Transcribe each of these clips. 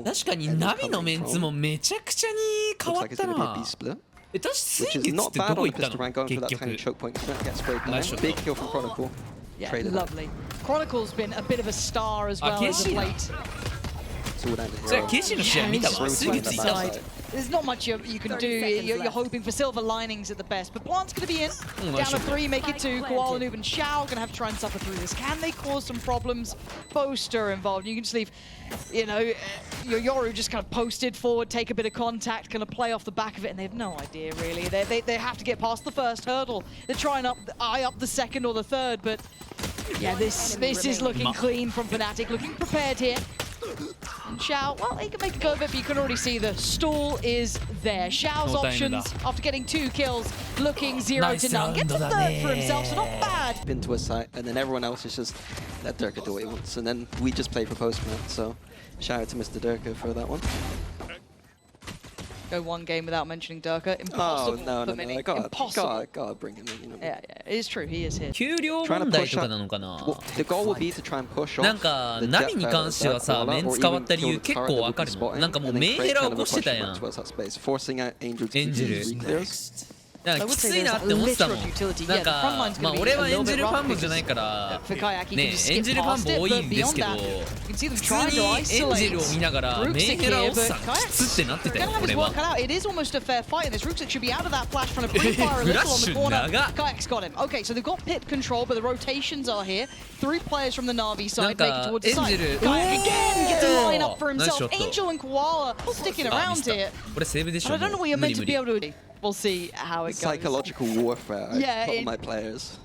確かにナビのメンツもめちゃくちゃに変わったな。私スイングってどこ行ったの結局。Yeah, lovely. Chronicle's been a bit of a star as well as of late. それケイシーの試合見たわ。すぐついた。 There's not much you can do. You're hoping for silver linings at the best. But Blant's going to be in. Down to 3, make it 2. Koala Noob and Xiao going to have to try and suffer through this. Can they cause some problems? Poster involved. You can just leave, you know, Yoru just kind of posted forward, take a bit of contact, kind of play off the back of it, and they have no idea, really. They have to get past the first hurdle. They're trying eye up the second or the third, but yeah, this is looking clean from Fnatic. Looking prepared here. And Xiao, well, he can make a go of it, but you can already see the stall is there. Xiao's options, after getting 2 kills, looking 0 to none. Gets a 3rd for himself, so not bad. Into a site, and then everyone else is just let Durka do what he wants, and then we just play for postman. So shout out to Mr. Durka for that one. Go 1 game without mentioning Durka. Impossible. Oh no, I gotta bring him in. You know. Yeah, it is true. He is here. 給料問題とかなのかな。 The goal would be to try and push off. なんかナビに関してはさ、メンツ変わった理由結構わかるの。なんかもうメンヘラ起こしてたやん。エンジェル。なんかきついなって思ってたもん。なんかまあ俺はエンジェルファンボじゃないからね、エンジェルファンボ多いんですけど、普通にエンジェルを見ながらメンヘラおっさんきつってなってたよ俺は。フラッシュ長っ。 Kayak's got him. Okay, so they've got pit control, but the rotations are here. 3 players from the Navi side make it towards the side. Kayak again gets a line up for himself. Angel and Koala sticking around here. これセーブでしょ。 I don't know what you're meant to be able to do. We'll see how it goes. Psychological warfare. Yeah, I my players.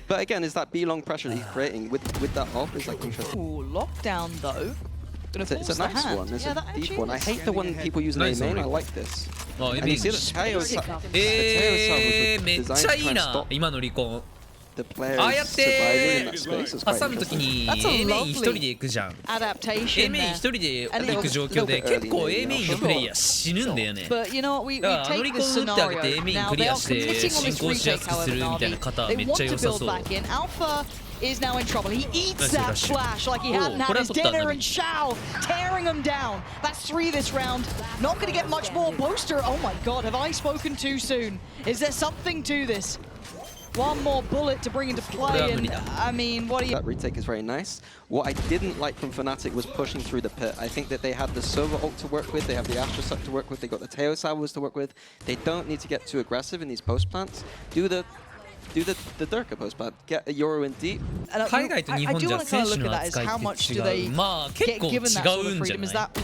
But again, is that B-long pressure that he's creating with that off is like interesting. Ooh, lockdown though. It's a nice one. It's a deep one. I hate the one people use in A main. I like this. And you see that Tayo'sめっちゃいいな今のリコン。 ああやって挟むときに A メイン1人で行くじゃん。A メイン1人で行く状況で結構 A メインのプレイヤー死ぬんだよね。だからあのリコン打ってあげて A メインクリアして進行しやすくするみたいな方めっちゃ良さそう。 is now in trouble. He eats that flash like he hadn't had his dinner, and Xiao tearing him down. That's 3 this round. Not going to get much more. Poster, oh my god, have I spoken too soon? Is there something to this? 1 more bullet to bring into play, and I mean, what are you... That retake is very nice. What I didn't like from Fnatic was pushing through the pit. I think that they had the Sova ult to work with, they have the Astra Suck to work with, they got the Teo Salvos to work with. They don't need to get too aggressive in these post plants. Do the Durka post plant, get a Yoru in deep. 海外と日本じゃ選手の扱いって違う。まあ結構違うんじゃない？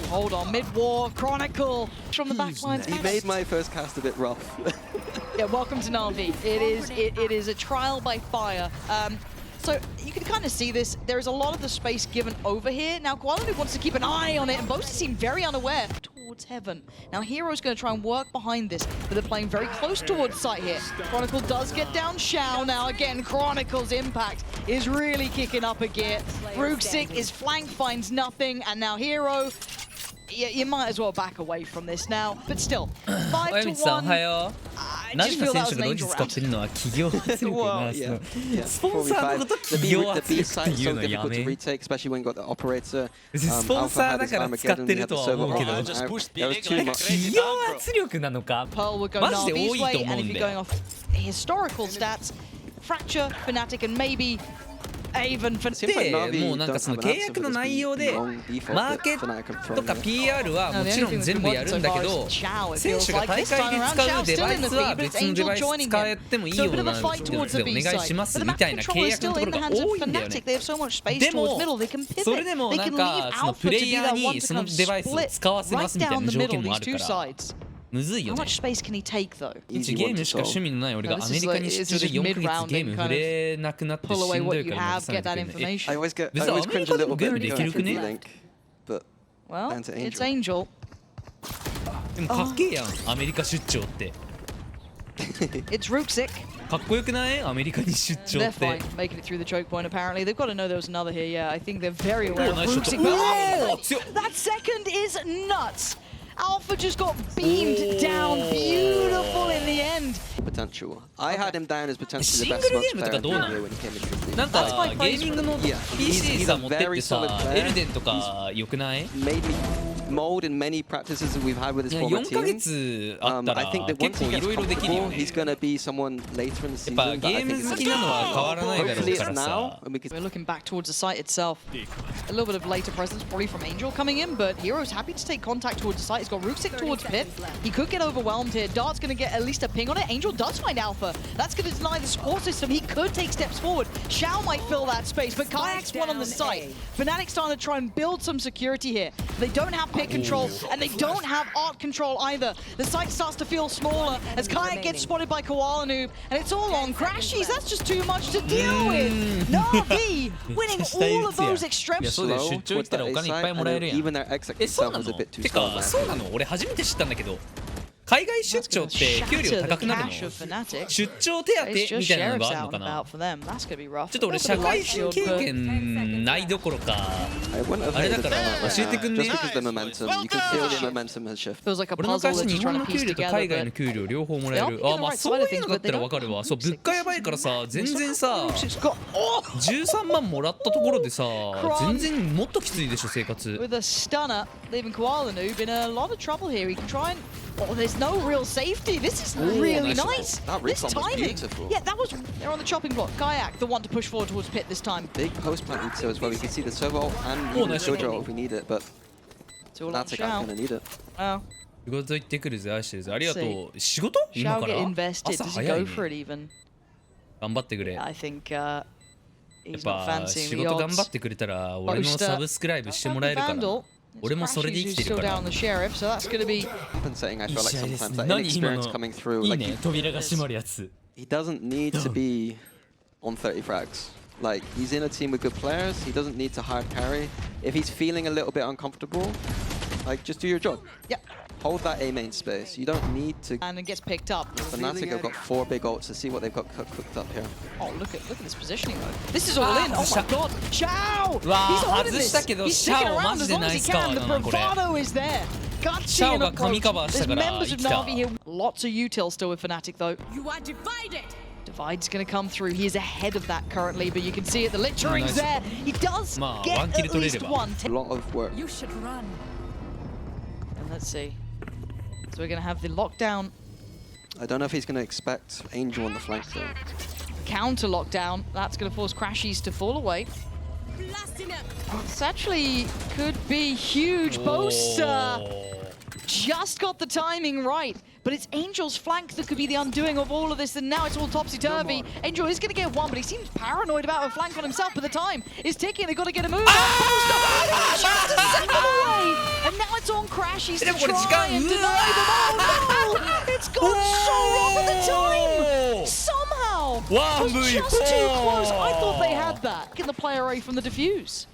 Hold on, mid-war, Chronicle from the back lines. He made my first cast a bit rough. Yeah, welcome to NAVI. It is a trial by fire. So you can kind of see this. There is a lot of the space given over here. Now Koala wants to keep an eye on it, and both seem very unaware towards heaven. Now Hero's going to try and work behind this, but they're playing very close towards sight here. Chronicle does get down Xiao now. Again, Chronicle's impact is really kicking up a gear. Ruxic is flank, finds nothing, and now Hero. You might as well back away from this now, but still, 5 to 1. I just feel that was an angel round. スポンサーのこと企業圧力っていうのやめ。スポンサーだから使ってるとは思うけど、企業圧力なのかマジで多いと思うんだよ。 Historical stats, Fracture, Fnatic, and maybe Avon for でもうなんかその契約の内容でマーケットとか PR はもちろん全部やるんだけど選手が大会で使うデバイスは別のデバイス使ってもいいようなのでお願いしますみたいな契約のところが多いんだよね。でもそれでもなんかそのプレイヤーにそのデバイスを使わせますみたいな条件もあるからむずいよね。ゲームしか趣味のない俺がアメリカに出張で4ヶ月ゲーム触れなくなってしんどいから任されてくるんで。別にアメリカでもゲームできるくね？ Well, it's Angel. でもかっけえやん、アメリカ出張って。It's Ruxic. かっこよくない？アメリカに出張って。They're fine, making it through the choke point apparently. They've got to know there was another here. Yeah, I think they're very aware of Ruxic. Oh, that second is nuts. Alpha just got beamed down. Beautiful in the end. potential. I had him down as potentially the best シングルゲーム smokes とか player どうな in の the year when he came into the league. なんかゲーミングの PC さ持ってってさ He's a very solid player. エルデンとか良くない？ Made me mold in many practices that we've had with his いや former 4ヶ team. 月あったら I think that 結 once 構 he いろいろ gets できるよ comfortable, ね。 he's going to be someone later in the やっぱ season. ゲ But I ーム think 好 it's きなのは変わらないだろ hopefully うか it's ら now, さ。 and we can We're looking back towards the site itself. A little bit of later presence, probably from Angel coming in, but Hero's happy to take contact towards the site. He's got Rooksik towards Pit. He could get overwhelmed here. Dart's going to get at least a ping on it. Angel does find Alpha. That's going to deny the support system. He could take steps forward. Shao might fill that space, but Kayak's one on the site. Fnatic's starting to try and build some security here. They don't have pit control, and they don't have art control either. The site starts to feel smaller as Kayak gets spotted by Koala Noob, and it's all on Crashies. That's just too much to deal with. NAVI winning all of those いや extremes. そうだよ、出張行ったらお金いっぱいもらえるやん。 even their exit え、そう itself な was a の？ bit too て slow. か、そうなの？俺初めて知ったんだけど、海外出張って給料高くなるの？出張手当みたいなのがあるのかな？ちょっと俺社会人経験ないどころか、あれだから教えてくんね？ Just because the momentum, you can feel the momentum has shifted. 俺の会社日本の給料と海外の給料両方もらえる。あ、まあそういうのだったらわかるわ。そう、物価やばいからさ、全然さ、13万もらったところでさ、全然もっときついでしょ、生活。 With a stunner, leaving Koala Noob in a lot of trouble here. He can try and... Oh, there's no real safety. This is really nice. That This recon was timing. beautiful. Yeah, that was... They're on the chopping block. Kayak, the one to push forward towards Pit this time. Big post plant Utsu as well. You can see the server ult and even nice. Jojo ult if we need it, but It's all on Fnatic Shao. aren't going to need it. Oh, 仕事行ってくるぜ、愛してるぜ。ありがとう。仕事？今 Shao か get ら？ invested. 朝 Does he 早い go ね。 for it even? 頑張ってくれ。 I think やっ he's not ぱ fancying 仕 the 事頑張っ odds. てくれたら俺のサブスクライブしてもらえるからな。 Vandal. 俺もそれで生きて Crashies る who's か still ら down。the sheriff, so that's going to be... Compensating, I feel like いい試合です sometimes that 何今 inexperience の coming through. いい Like ね、扉が閉まるやつ。 he doesn't need to be on 30 frags. Like he's in a team with good players. He doesn't need to hard carry. If he's feeling a little bit uncomfortable, like just do your job. Yep. Hold that A main space. You don't need to. And it gets picked up. Fnatic have got 4 big ults to see what they've got cooked up here. Oh, look at this positioning though. This is all in. Oh my god. Shao! He's わあ、 holding 外 this. したけど、 He's シャ sticking オ around マ as ジで long ナ as イ he スカワ can. ー The だな、これ。 bravado is there. シャ Gutsy オ and が神カバーし There's たから members 生 of きた。 Navi here. Lots of util still with Fnatic though. You are divided. Divide's going to come through. He is ahead of that currently, but you can see it. The littering's Nice. there. He does Ma, get one kill at to least Reba. one. A lot of work. You should run. And let's see. So we're going to have the lockdown I don't know if he's going to expect Angel on the flank though. counter lockdown. That's going to force Crashies to fall away. Blasting up. This actually could be huge. Boaster just got the timing right, but it's Angel's flank that could be the undoing of all of this, and now it's all topsy-turvy. Angel is going to get one, but he seems paranoid about a flank on himself, but the time is ticking. They've got to get a move on. Boaster just to send them away, and now it's on Crashies to try and deny them. Oh no! It's gone so wrong with the time! Somehow! It was just too close. I thought they had that. Get the play away from the defuse.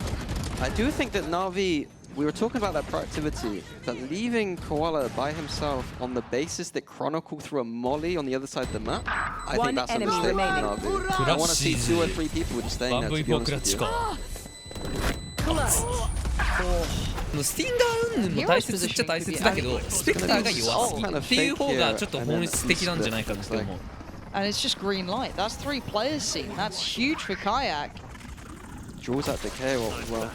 I do think that Na'Vi, we were talking about that proactivity, but leaving Koala by himself on the basis that Chronicle threw a molly on the other side of the map, I think that's a mistake from Na'Vi. I want to see 2 or 3 people just staying there, to be honest with you. スティンガー云々も大切っちゃ大切だけど、スペクターが弱すぎっていう方がちょっと本質的なんじゃないかなって思う。 And it's just green light. That's 3 players seen. That's huge for Kayak. Draws that decay ult as well.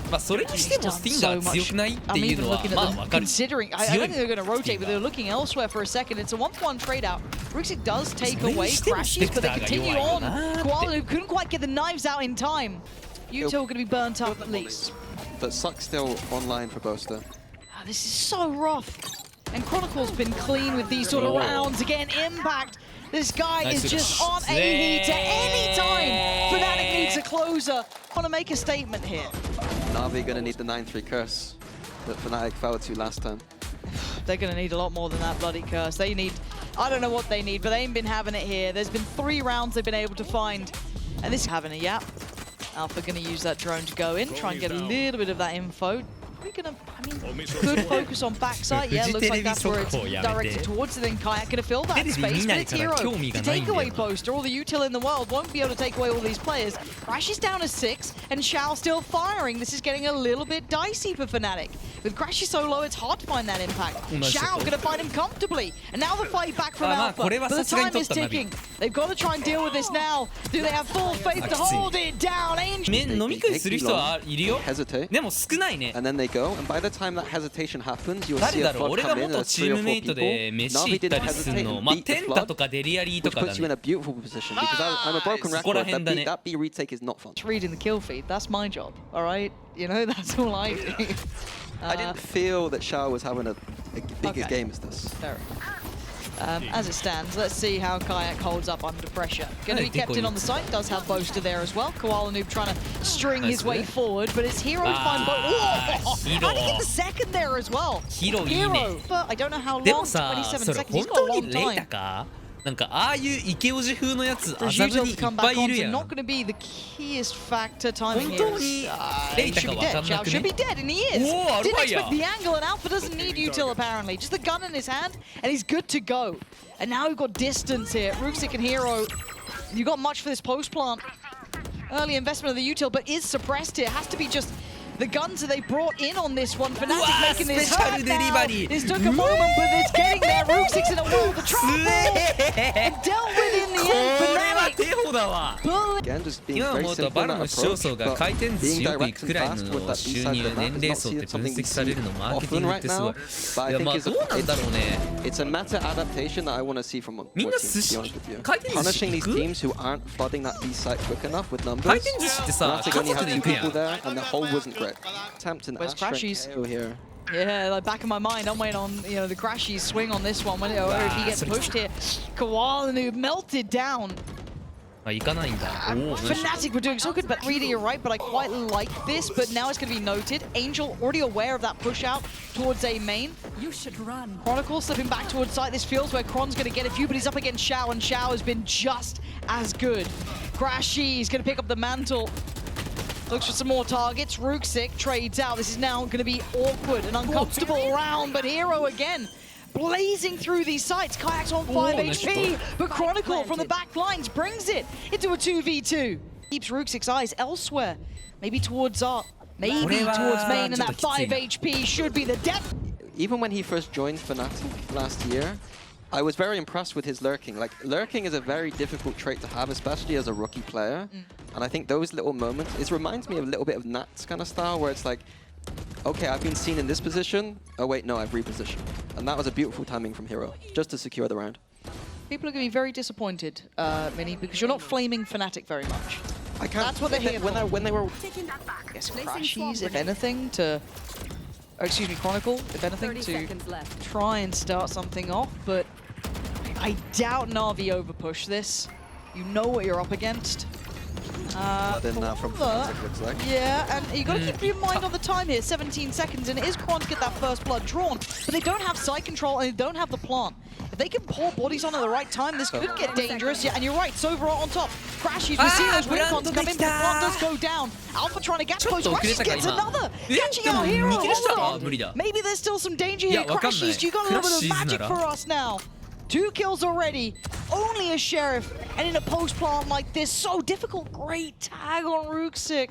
まあそれにしてもスティンガー強くないっていうのはまあわかる。 Considering, I don't think they're going to rotate, but they're looking elsewhere for a second. It's a 1-for-1 trade out. Rixie does take away Crashies, but they continue on. Koala couldn't quite get the knives out in time. Util going to be burnt up at least. But Suck's still online for Boaster. This is so rough. And Chronicle's been clean with these sort of rounds. Again, Impact. This guy is just on a heater any time. Fnatic needs a closer. Want to make a statement here. Na'Vi going to need the 9-3 curse that Fnatic fell to last time. They're going to need a lot more than that bloody curse. They need, I don't know what they need, but they ain't been having it here. There's been 3 rounds they've been able to find. And this is having a yap. Alpha going to use that drone to go in, try and get a little bit of that info. probably gonna, I mean, could focus on backside. Yeah, looks like that's where it's directed towards. And then Kayak gonna fill that space, but it's Hero to take away Poster. All the util in the world won't be able to take away all these players. Crash is down to 6, and Shao still firing. This is getting a little bit dicey for Fnatic. With Crashy so low, it's hard to find that impact. Shao gonna find him comfortably, and now the fight back from Alpha. But the time is ticking. They've got to try and deal with this now. Do they have full faith to hold it down? Angel. 飲み食いする人はいるよ。 Hesitate. でも少ないね。 And then they go, and by the time that hesitation happens, you'll 誰 see だ a ろう FOD 俺 come が in 元 as チ 3 ー or ム 4 メイト people. で飯 Navi 行った didn't りする hesitate の。 and まあ beat テ the ンタ flood, とかデリアリーと which かだ puts you in ね。 a beautiful position. Because I'm a broken record. That B retake is not fun. Reading the kill feed, that's my job, all right? You know, that's all I do. I didn't feel that Shao was having a bigger game as this. Fair enough. As it stands, let's see how Kayak holds up under pressure. Going to be kept in on the site, does have Boaster there as well. Koala Noob trying to string his way forward, but it's Hero find Boaster. How did he get the second there as well? Hero, but I don't know how でも long, さ、 27 それ seconds. 本 He's got a 当 long にレイタ time. か？なんかああいうイケオジ風のやつ For 麻布 Zhuzo にい to come っぱ back いいる on, や so ん。 not going to be the keyest factor timing 本 here. 当にレイ He タ should か be わか dead. んな Zhao く should ね be dead, and he is. おー、ある Didn't わいや。 expect the angle, and Alpha doesn't need util apparently. Just a gun in his hand, and he's good to go. And now we've got distance here. Ruxic and Hero, you got much for this post plant. Early investment of the util, but is suppressed here. Has to be just the guns that they brought in on this one. Fnatic making this hurt now. This took a moment, but it's getting there. Ruxic's in a world of trouble. And dealt with in the こ end. れは Fnatic テホだわ。 Again, just being 今 very 思うと simple バ in ル that の視聴 approach, 層が but 回転寿 being 司よく行 direct く and くらい fast with の that 収 B side 入 of the 年 map 齢 is 層 not って分 something 析 we されるの see マーケティン often グっ right てすごい。 now. But I いやま think あどうなんだろうね。 it's a meta adaptation that I want to see from more みんな teams, 寿 to 司 be honest with you. 回転寿司 Punishing 行 these く？ teams who aren't flooding that B site quick enough with numbers. 回転寿司ってさ、 Fnatic 家 only 族 had で two 行くや people ん。 there, and the hole wasn't great. Attempt an Where's Astra Crashies? KO here. Yeah, like back in my mind, I'm waiting on the Crashy swing on this one. When if he gets pushed here, Koala Noob melted down. あ、行かないんだ。おお。 Fnatic were doing so good, but Reader, you're right. But I quite like this. But now it's going to be noted. Angel already aware of that push out towards A main. You should run. Chronicle slipping back towards site. This feels where Kron's going to get a few, but he's up against Shao, and Shao has been just as good. Crashy is going to pick up the mantle. Looks for some more targets. Ruxic trades out. This is now going to be awkward and uncomfortable round, but Hero again blazing through these sites. Kayak's on 5 HP, but Chronicle from the back lines brings it into a 2v2. Keeps Ruxic's eyes elsewhere. Maybe towards Art. Maybe towards main, and that 5 HP should be the death. Even when he first joined Fnatic last year, I was very impressed with his lurking. Like, lurking is a very difficult trait to have, especially as a rookie player. And I think those little moments, it reminds me of a little bit of Nat's kind of style, where it's like, okay, I've been seen in this position. Oh wait, no, I've repositioned. And that was a beautiful timing from Hero, just to secure the round. People are going to be very disappointed, Minnie, because you're not flaming Fnatic very much. I can't. That's what they're here for. When they were. Taking that back. Yes, Placing Crashies, swarm if anything, to... Or excuse me, Chronicle, if anything, 30 to seconds left. try and start something off, but I doubt Na'Vi overpush this. You know what you're up against. Then from Fnatic looks like. Yeah, and you got to keep your mind on the time here. 17 seconds, and it is Quan to get that first blood drawn, but they don't have side control and they don't have the plant. If they can pour bodies on at the right time, this could get dangerous. Yeah, and you're right, Sova on top. Crashies, we're seeing those wind cons come in, but plant does go down. Alpha trying to get close. Crashies gets another. Catching out Hero. Hold on. Maybe there's still some danger here. Crashies, you got a little bit of magic for us now. 2 kills already, only a Sheriff, and in a post plant like this, so difficult. Great tag on Ruxic.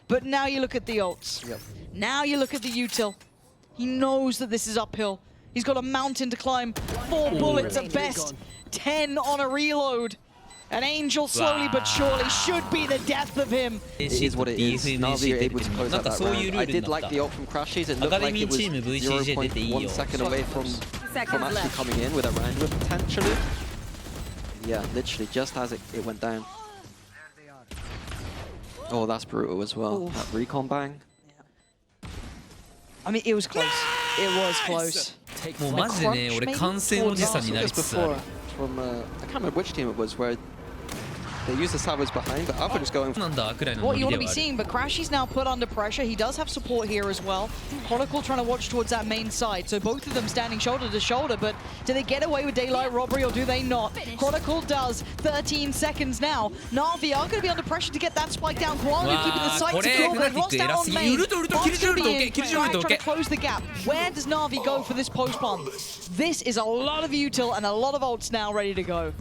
But now you look at the ults. Yep. Now you look at the util. He knows that this is uphill. He's got a mountain to climb, 4 bullets at best, 10 on a reload. An Angel slowly but surely should be the death of him. It is what it is. Na'Vi are able to close out that round. I did like the ult from Crashies. It looked like it was 0.1 second away from actually coming in with a round whip potentially. Yeah, literally just as it went down. Oh, that's brutal as well. That recon bang. I mean, it was close. It was close. もうマジでね、俺観戦おじさんになりつつある。 From I can't remember which team it was where They use the salvos behind, but Alpha just going. なんだくらいのノ What リ you で want to は be ある seeing, but Crashy's now put under pressure. He does have support here as well. Chronicle trying to watch towards that main side. So both of them standing shoulder to shoulder, but do they get away with daylight robbery or do they not? Chronicle does. 13 seconds now. Na'Vi are going to be under pressure to get that spike down. Quality keeping the sight secure. They've lost out on main. Bot's going to be in. Trying to close the gap. Where does Na'Vi go for this post plant? This is a lot of util and a lot of ults now ready to go.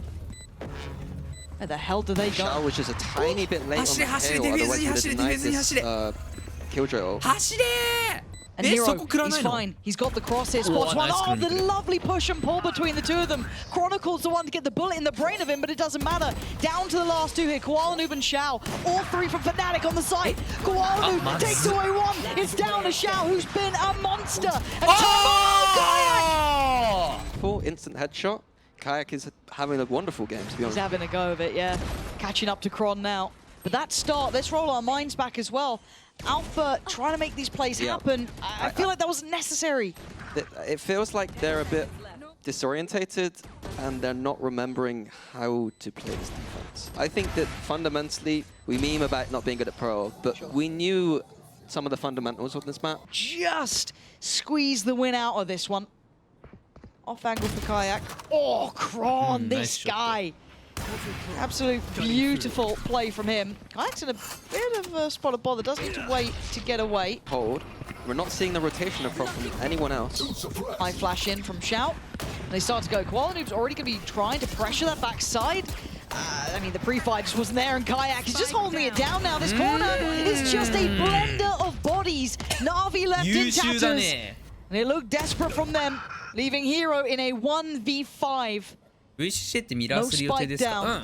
Where the hell do they Shao go? was just a tiny bit late on the tail, otherwise he would have denied this killjoy ult. 走れ And ー そ Nero, こ食らわな he's いの fine. He's got the crosses. Spots one. nice Oh, the Chronicle. lovely push and pull between the two of them. Chronicle's the one to get the bullet in the brain of him, but it doesn't matter. Down to the last two here. Koala Noob and Shao. All three from Fnatic on the side. Koala Noob takes away one. It's down to Shao, who's been a monster. And Kayak! Full instant headshot. Kayak is having a wonderful game, to be He's honest. having a go of it, yeah. Catching up to Kron now. But that start, let's roll our minds back as well. Alpha trying to make these plays happen. I feel like that wasn't necessary. It feels like they're a bit disorientated and they're not remembering how to play this defense. I think that fundamentally, we meme about not being good at pro, but we knew some of the fundamentals of this map. Just squeeze the win out of this one. Off angle for Kayak. Oh, Kron, this nice shot guy. Absolute beautiful play from him. Kayak's in a bit of a spot of bother. Doesn't need to wait to get away. Hold. We're not seeing the rotation approach from anyone else. High flash in from Shout. And they start to go. Koala Noob's already going to be trying to pressure that backside. I mean, the pre-fight just wasn't there, and Kayak is just holding it down now. This corner is just a blender of bodies. Na'Vi left in 優秀だ tatters. ね And it looked desperate from them, leaving Hero in a 1v5. VCT ってミラーする予定ですか No spike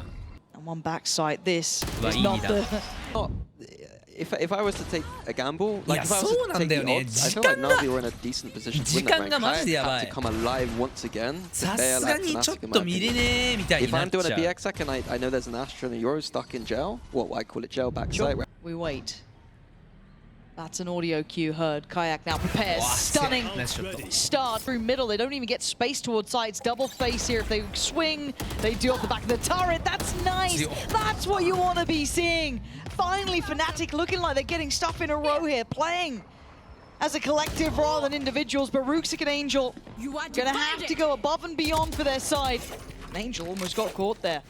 And one backside. This Well, is not easy the... Oh, if I was to take a gamble, like Yeah, if I was to take the そうなんだよね。 odds, I feel like 時間が Na'Vi were in a decent position to win that 時間 rank. がマジでやばい。 Kayak had to come alive once again to さ bail すが out にちょっ Fnatic, in と my 見れ opinion. ねえみたいに If なっ I'm doing ち a ゃう BXAC and I know there's an Astra and a Euro stuck in jail, well, I call it jail backside. We wait. That's an audio cue heard. Kayak now prepares. Stunning Nice shot. start through middle. They don't even get space towards sides. Double face here. If they swing, they do off the back of the turret. That's nice. That's what you want to be seeing. Finally, Fnatic looking like they're getting stuff in a row here, playing as a collective rather than individuals. But Ruxic and Angel You are gonna have to divided. go above and beyond for their side. And Angel almost got caught there.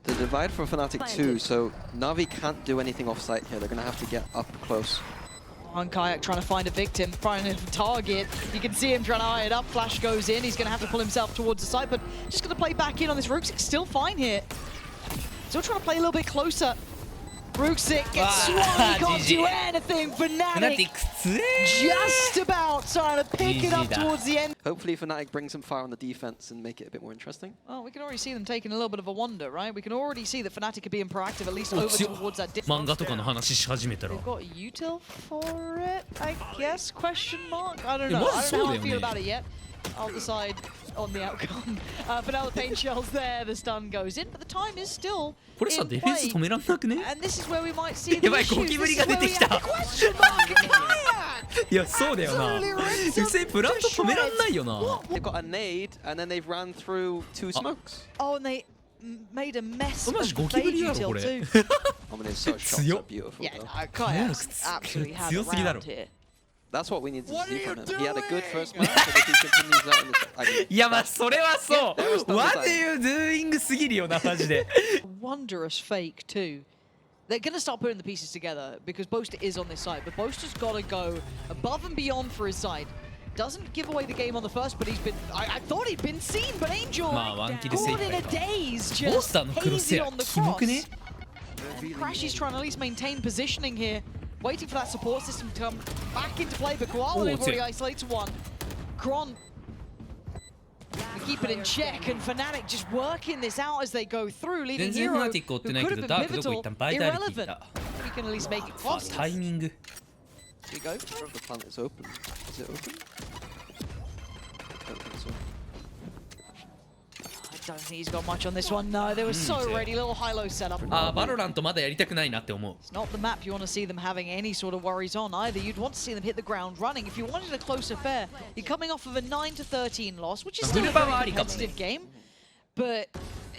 The divide from Fnatic 2, so Na'Vi can't do anything off-site here. They're going to have to get up close. On Kayak trying to find a victim, finding a target. You can see him trying to eye it up. Flash goes in. He's going to have to pull himself towards the side, but just going to play back in on this. Ruxic still fine here. Still trying to play a little bit closer. Ruxic gets swung. He can't do anything. Fnatic 強え just about trying to pick it up GG だ。 towards the end. Hopefully Fnatic brings some fire on the defense and make it a bit more interesting. Well, we can already see them taking a little bit of a wander, right? We can already see that Fnatic are being proactive, at least over towards that distance. 漫画とかの話し始めたら They've got util for it, I guess? Question mark? I don't It know. was I don't know how I so feel there, about it yet. I'll decide on the outcome. But now the paint shells there, the stun goes in, but the time is still これさ in ディフェンス play. 止めらんなくね And this is where we might see the やばい issues. ゴキブリが This is 出て where き we た have the question mark. Kayak! いやそうだよな Absolutely rips 普通にプラント止めらんないよな They've got a nade, and then they've ran through 2 smokes. Oh, and they made a mess of マジ the ゴキブ fade リやろ util これ too. I mean, those shot shots are beautiful. Yeah, though. Kayak Yeah, absolutely had強 a すぎだろ round here. That's what we need to see from him. He had a good first match, but if he continues that in this, I mean, いやまあそれはそ There was う no マ time. ジでドゥーイングすぎるよなマジで Wondrous fake too. They're going to start putting the pieces together because Boaster is on this side, but Boaster's got to go above and beyond for his side. Doesn't give away the game on the first, but he's been... I thought he'd been seen, but Angel まあワンキルセー caught フ in だ a よ daze, モンスター just のクロス hazy や on the キモくね cross. Crashy's trying to at least maintain positioning here, waiting for that support system to come back into play, but Koala it's already it. isolates one. Kron to keep it in check, and Fnatic just working this out as they go through, leaving 全然 Hero, フ who ナティック追ってない could け have ど been ダークどこ行 pivotal, ったんバイタリティ irrelevant. だ We can at least make it あ possible. タイミング Here we go. the planet is open. Is it open? I don't think so. I don't think he's got much on this one. No, they were so ready. Little high-low setup. あバロラントまだやりたくないなって思う It's not the map you want to see them having any sort of worries on either. You'd want to see them hit the ground running. If you wanted a close affair, you're coming off of a 9-13 loss, which is still a very competitive game. But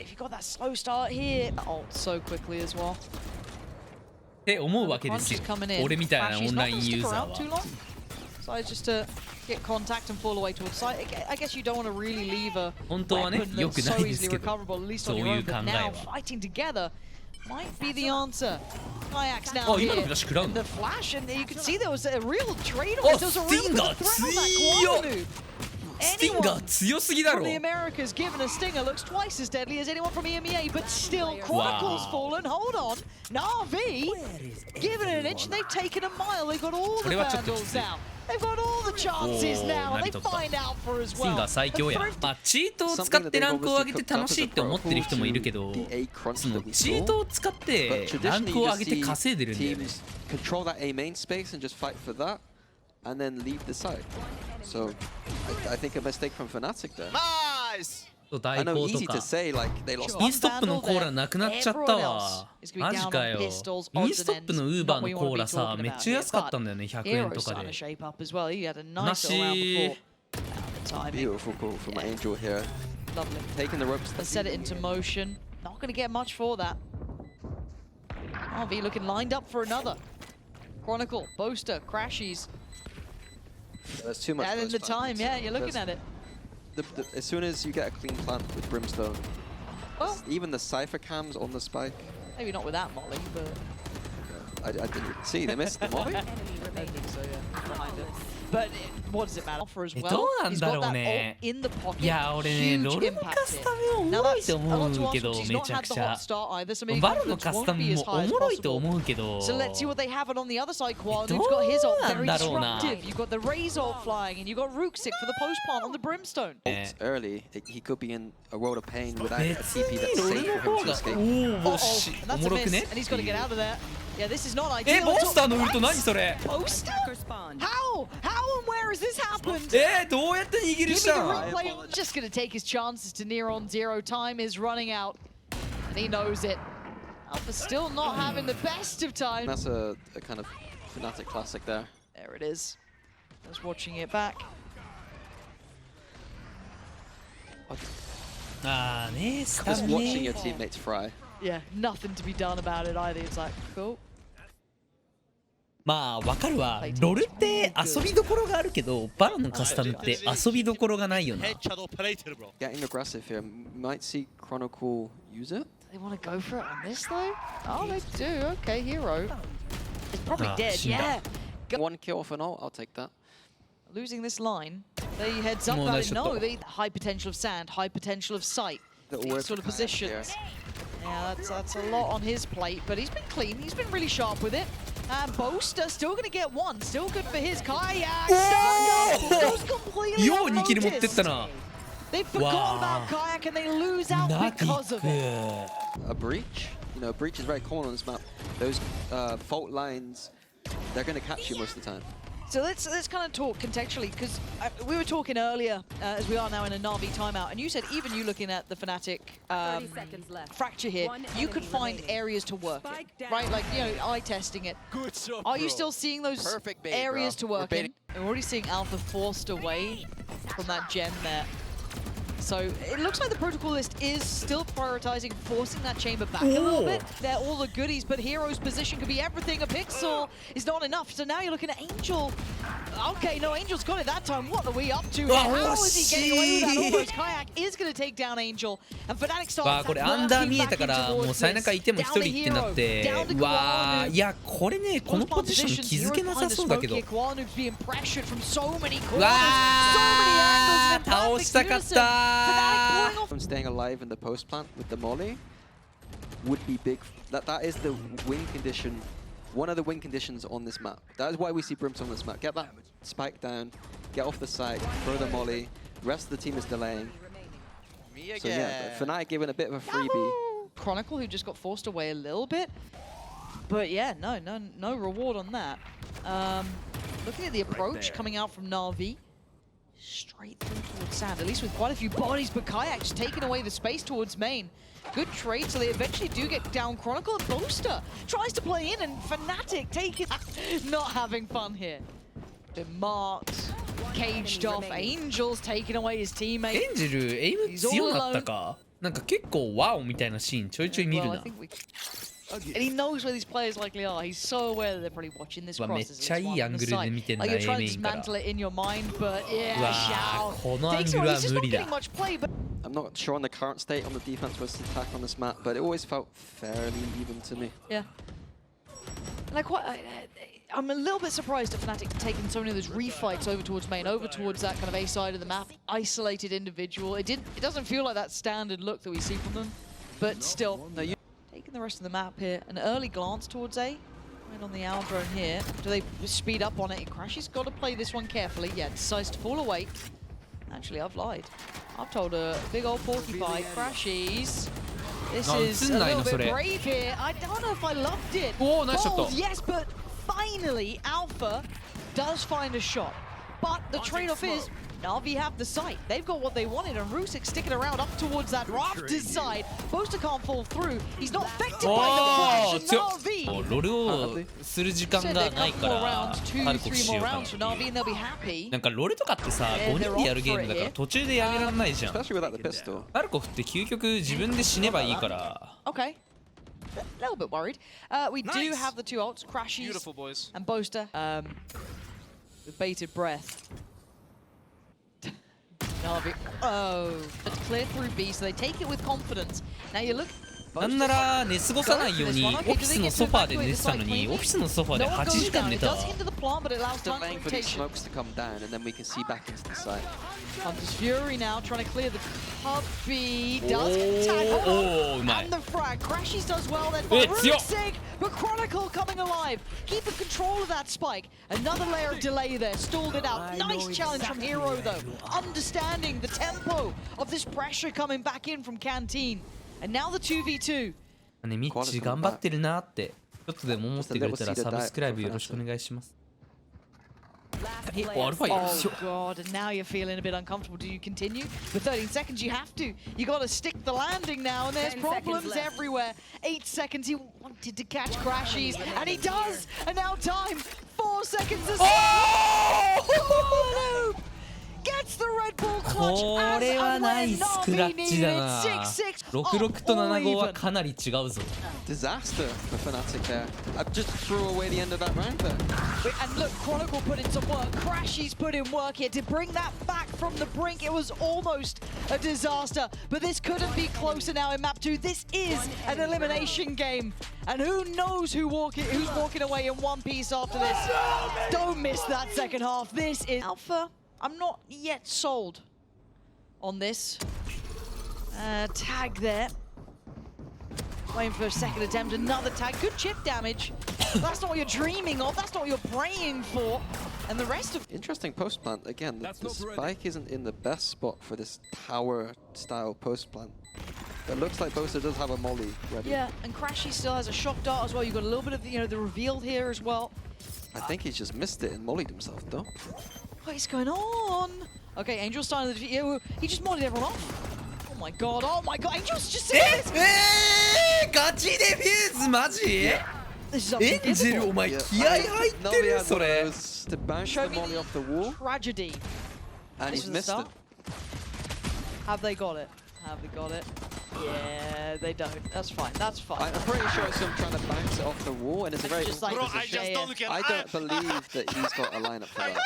if you got that slow start here, ult so quickly as well. って思うわけですよ。俺みたいなオンラインユーザーは。So just to get contact and fall away towards side. I guess you don't want to really leave a 本当はね、 weapon 良く that's な so いです easily けど、 recoverable, at least そ on う your い own. う考 But え now は。 fighting together might be the answer. Kayak's now あ、今の here. フラッシュ食らう And の the flash, and you could see there was a real trade-off. あ、 There was a スティン real ガー threat on that 強っ Koala noob. スティンガー強すぎだ From ろ the Americas, given a stinger, looks twice as deadly as anyone from EMEA, but still, Chronicle's fallen. Hold on, Na'Vi, given an inch, they've taken a mile. They've got all the vandals down. They've got all the chances now, and they find out for as スティン well. ガー最強や。まあチートを使ってランクを上げて楽しいって思ってる人もいるけど、そのチートを使ってランクを上げて稼いでるんだよね。Control that A main space and just fight for that, and then leave the side. So I think a mistake from Fnatic there. Nice! I know easy to say, like they lost. インストップのコーラなくなっちゃったわ。マジかよ。インストップのウーバーのコーラさ、めっちゃ安かったんだよね、100円とかで。悲しい。Beautiful call from Angel here. Lovely. Taking the ropes. Let's set it into motion. Not going to get much for that. RV looking lined up for another. Chronicle, Boaster, Crashies. There's too much. And in the time, yeah, you're looking at it. As soon as you get a clean plant with Brimstone, Well, even the Cypher cams on the spike. maybe not with that Molly, but I didn't see, they missed the Molly. I think so, yeah. Behind it. But what does it matter for as ど well? うなん He's だ got ろう that ね。 ult in the pocket. いや、俺ね、 Huge ロルの impact カスタ here. ムお Now もろい that's と a 思 lot to う ask けど、 because he's め not ちゃ had く the ち hot ゃ。 start either, so maybe バルの confidence カス won't タム be as も high お as もろいと possible. 思うけど、 So let's see what they have it on the other side. Koala ど Noob's う got his ult な very んだろうな。 disruptive. You've got the Raze ult flying, and you've got Rooksik for the post plant on the Brimstone. Ults early, he could be in a world of pain without a 別 TP に that's 俺 safe の for 方 him to が escape. おお And お that's も a ろく miss, ね and he's got to get out of there. Yeah, this is not え、 ideal. モンスターのウルト何それ Poster? How? How and where has this happened? どうやって握る Give し me the た replay. Just going to take his chances to near on zero. Time is running out, and he knows it. Alpha still not having the best of time. That's a kind of Fnatic classic there. There it is. Just watching it back. ああね、スタ Just ン watching ね your。teammates fry. Yeah, nothing to be done about it either. It's like, cool. まあわかるわ。ロルって遊びどころがあるけど、バロのカスタムって遊びどころがないよな。 Headshot operator, bro. Getting aggressive here. Might see Chronicle use it. They want to go for it on this though? Oh, they do. Okay, hero. It's probably Ah, dead. shit. Yeah. One kill off an ult, I'll take that. Losing this line, they heads up No, about that's it. a No, top. they high potential of sand, high potential of sight. Little These word sort of for Kayak here. positions. Yeah, that's a lot on his plate, but he's been clean. He's been really sharp with it. And Boaster still going to get one. Still good for his Kayak. Goes completely よう2キル持ってった unnoticed. な。 They forgot about Kayak and they lose out ナ because ティ of it. ッ A breach. You know, breach is very common on this map. Those fault lines, they're going to catch you most of the time. So let's kind of talk contextually, because we were talking earlier, as we are now in a Na'Vi timeout, and you said even you looking at the Fnatic 30 seconds left. fracture here, One you could enemy find remaining. areas to work in, Spike down. right? Like, you know, eye testing it. Good stuff, Are you bro. still seeing those Perfect bait, areas bro. to work We're in? baiting- We're already seeing Alpha forced away from that gen there. So it looks like the protocol list is still prioritizing forcing that chamber back a little bit. They're all the goodies, but Hero's position could be everything. A pixel is not enough. So now you're looking at Angel. Okay, no, Angel's got it that time. What are we up to? How is he getting away with that? Almost Kayak is going to take down Angel. And Fnatic starts わあこれアンダー見えたからもう最中いても一人ってなってわあいやこれねこのポジション気づけなさそうだけどわあ倒したかった From staying alive in the post plant with the molly would be big. That is the win condition. One of the win conditions on this map. That is why we see Brimstone on this map. Get that spike down, get off the site, throw the molly. The rest of the team is delaying. Me So yeah, Fnatic giving a bit of a freebie. Chronicle, who just got forced away a little bit. But yeah, no reward on that. Looking at the approach coming out from Na'Vi. Straight through towards sand, at least with quite a few bodies, but Kayak just taking away the space towards main. Good trade, so they eventually do get down Chronicle. Boaster tries to play in, and Fnatic take it. Not having fun here. Been marked. caged off. Angel's taking away his teammate. エンジェルエイム強なったか。なんか結構ワオみたいなシーンちょいちょい見る Well, I な。 think we... And he knows where these players likely are. He's so aware that they're probably watching this うわめっ cross. ちゃいいアングルで見てんな Like you're エイ trying メ to インから。 dismantle it in your mind, but yeah, うわ Xiao このアン takes グ it. ル He's は just 無 not 理 getting だ。 much play, but I'm not sure on the current state on the defense versus attack on this map, but it always felt fairly even to me. yeah. And I'm a little bit surprised at Fnatic taking so many of those refights over towards main, over towards that kind of A side of the map, isolated individual. It doesn't feel like that standard look that we see from them, but still. No, you Taking the rest of the map here, an early glance towards A. Right on the owl drone here. Do they speed up on it? Crashy's got to play this one carefully. Yeah, decides to fall away. Actually, I've lied. I've told a big old porcupine. Crashies. This is a little bit brave here. I don't know if I loved it. Oh, nice shot. Bold, yes, but finally, Alpha does find a shot. But the trade-off is Na'Vi have the sight. They've got what they wanted, and Rusik sticking around up towards that Raptors side. Boaster can't fall through. He's not affected by the flash, and Na'Vi ロールをする時間 said が they've ない got から more rounds, ハ 2, ルコフ 3 more しようか rounds for な。 Na'Vi, and they'll be happy. なんかロールとかってさ5人でやるゲームだから途中でやめらんないじゃん。 especially without the pistol. ハルコフって究極自分で死ねばいいから。 Okay. A little bit worried. We do have the two ults, Crashies Beautiful, boys. and Boaster. With bated breath. Na'Vi. Oh, let's clear through B, so they take it with confidence. Now you look. なんなら寝過ごさないようにオフィスのソファーで寝てたのにオフィスのソファーで No one 8 goes 時間 down. 寝 It た does hinder the plant, but it allows Still time waiting for for these rotation. smokes to come down, and then we can see back into the site. Hunter's Fury now trying to clear the cubby. Does get tagged. Oh, my. And the frag. Crashies does well then by It's yo. Rusik, but Chronicle coming alive. Keeping control of that spike. Another layer of delay there. Stalled it out. Nice challenge from Hero though. Understanding the tempo of this pressure coming back in from Canteen. And now the 2v2. ねミッチ頑張ってるなってちょっとでも思ってくれたらサブスクライブよろしくお願いします。おアルファ Oh god, and now you're feeling a bit uncomfortable. Do you continue? For 13 seconds you have to. You gotta stick the landing now, and there's problems everywhere. 8 seconds, he wanted to catch Crashies, and he does! And now time, 4 seconds to loop! Gets the Red Bull clutch こ as れは and ナイ when スクラ Na'Vi ッチだ needed な。 6-6 66と all 75は even. かなり違うぞ。 Disaster for Fnatic there. I just threw away the end of that round there. And look, Chronicle put in some work, Crashies put in work here to bring that back from the brink. It was almost a disaster, but this couldn't be closer now in map 2. This is an elimination game, and who knows who's walking away in one piece after this. Don't miss that second half. This is Alpha. I'm not yet sold on this. Tag there. Waiting for a second attempt, another tag. Good chip damage. That's not what you're dreaming of. That's not what you're praying for. And the rest of... Interesting post plant. Again, the spike isn't in the best spot for this tower style post plant. But it looks like Boaster does have a molly ready. Yeah, and Crashy still has a shock dart as well. You've got a little bit of the reveal here as well. I think he's just missed it and mollied himself though. What is going on? Okay, Angel's starting the defeat. Yeah, he just modded everyone off. Oh my god, Angel's just saying this! ガチデビューズマジ This is エンジェルお unforgivable. 前気合入ってる Na'Vi had そ one of れ those to bounce Show the me molly the off the wall, tragedy. and This he's is the missed it. start. Have they got it? Have they got it? Yeah, they don't. That's fine. That's fine. I'm pretty sure it's him trying to bounce it off the wall, and it's a very Just like- awkward Bro, I position. just don't get I don't believe that he's got a lineup for that.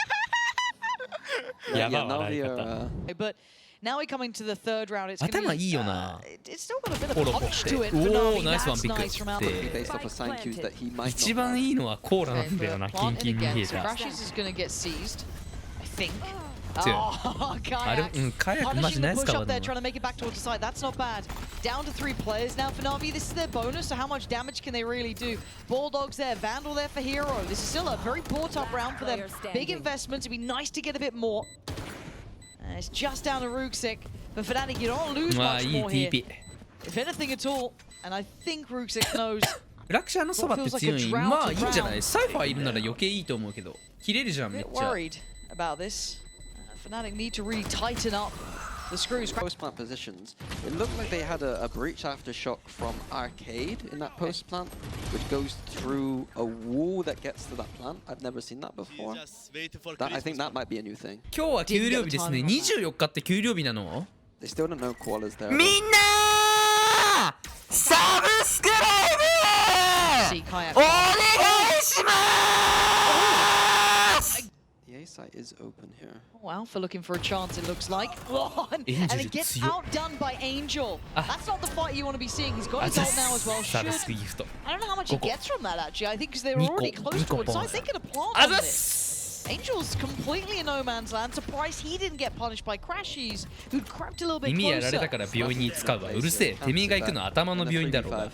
Yeah, Yeah, Na'Vi but- are. But now we're coming to the third round. It's gonna 頭い be, いよな。 it's still got a bit コ of ロコ punch って to it. お For お Na'Vi. ナイスワン That's ピック nice from っ Alpha. て Based off of sign cues that he might 一 not 番 have. いいのはコーラな Okay, んだよ but な plant キン in キンに again. 冷え So た Crashes is gonna get seized, I think. 強い Oh, あれ Kayak. カヤックマジ Punishing ナイ the ス push カバ up ーだ there, な trying to make it back towards the side. That's not bad. Down to 3 players now for Na'Vi. This is their bonus, so how much damage can they really do? Bulldogs there, Vandal there for Hero. This is still a very bought up round for them. Big investments. It'd be nice to get a bit more. And it's just down to Ruksik. But Fnatic, you don't lose まあ much いい more here. TP If anything at all. And I think Ruksik knows. フラクチャーのそばって強いまあいいんじゃないサイファーいるなら余計いいと思うけど切れるじゃん A めっ bit ちゃ worried about this. Fnatic need to really tighten up The screws. Post plant positions. It looked like they had a breach aftershock from Arcade in that post plant, which goes through a wall that gets to that plant. I've never seen that before. Just waiting for I think Christmas. that might be a new thing. 今日は給料日ですね。24日って給料日なの？ They still don't know koalas there. みんなサブスクライ See Kayak. ブお願いします。 The A site is open here. Oh, Alpha looking for a chance, it looks like. And it gets outdone by Angel. That's not the fight you want to be seeing. He's got his ult now as well. サブスクギフト。 I don't know how much he gets from that, actually. I think because they were already close to it. So I think in a plant あ on ざっ this. す。 Angel's completely in no man's land. Surprised he didn't get punished by Crashies, who'd crept a little bit 耳やられた closer. から病院に使うわ。うるせえ。てめえが行くのは頭の病院だろうが。 I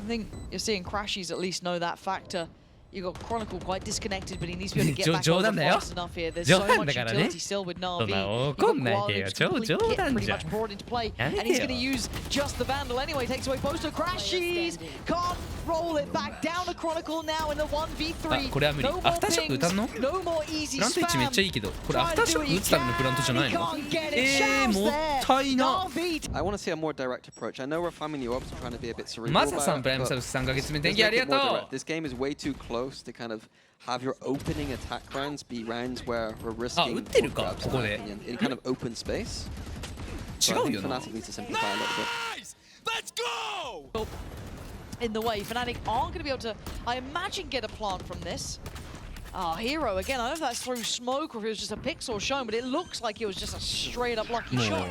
think you're seeing Crashies at least know that factor. You got Chronicle quite disconnected, but he needs to be able to get back over fast enough here. There's so much utility still with Na'Vi. You've got Koala's complete kit pretty much brought into play, and he's going to use just the Vandal anyway. Takes away Poster. Crashies can't roll it back down to Chronicle now in the 1v3. これは無理。 No ア more フターショック打たんの？ pings, no more easy プラント位置めっちゃいいけど、これアフターショック打つためのプラントじゃないの？もったいな。 I want to see a more direct approach. I know we're farming the orbs and trying to be a bit cerebral. マサさんプライムサブス3ヶ月目。Thank you ありがとう。 This game is way too close to kind of have your opening attack rounds be rounds where we're risking打ってるか、 grabs, ここ in my で。 opinion, in kind of open space. 違 So I う think よな。 Fnatic needs to simplify a little bit. Nice! Let's go! In the way, Fnatic aren't going to be able to, I imagine, get a plant from this. Hero again. I don't know if that's through smoke or if it was just a pixel shown, but it looks like it was just a straight up lucky shot.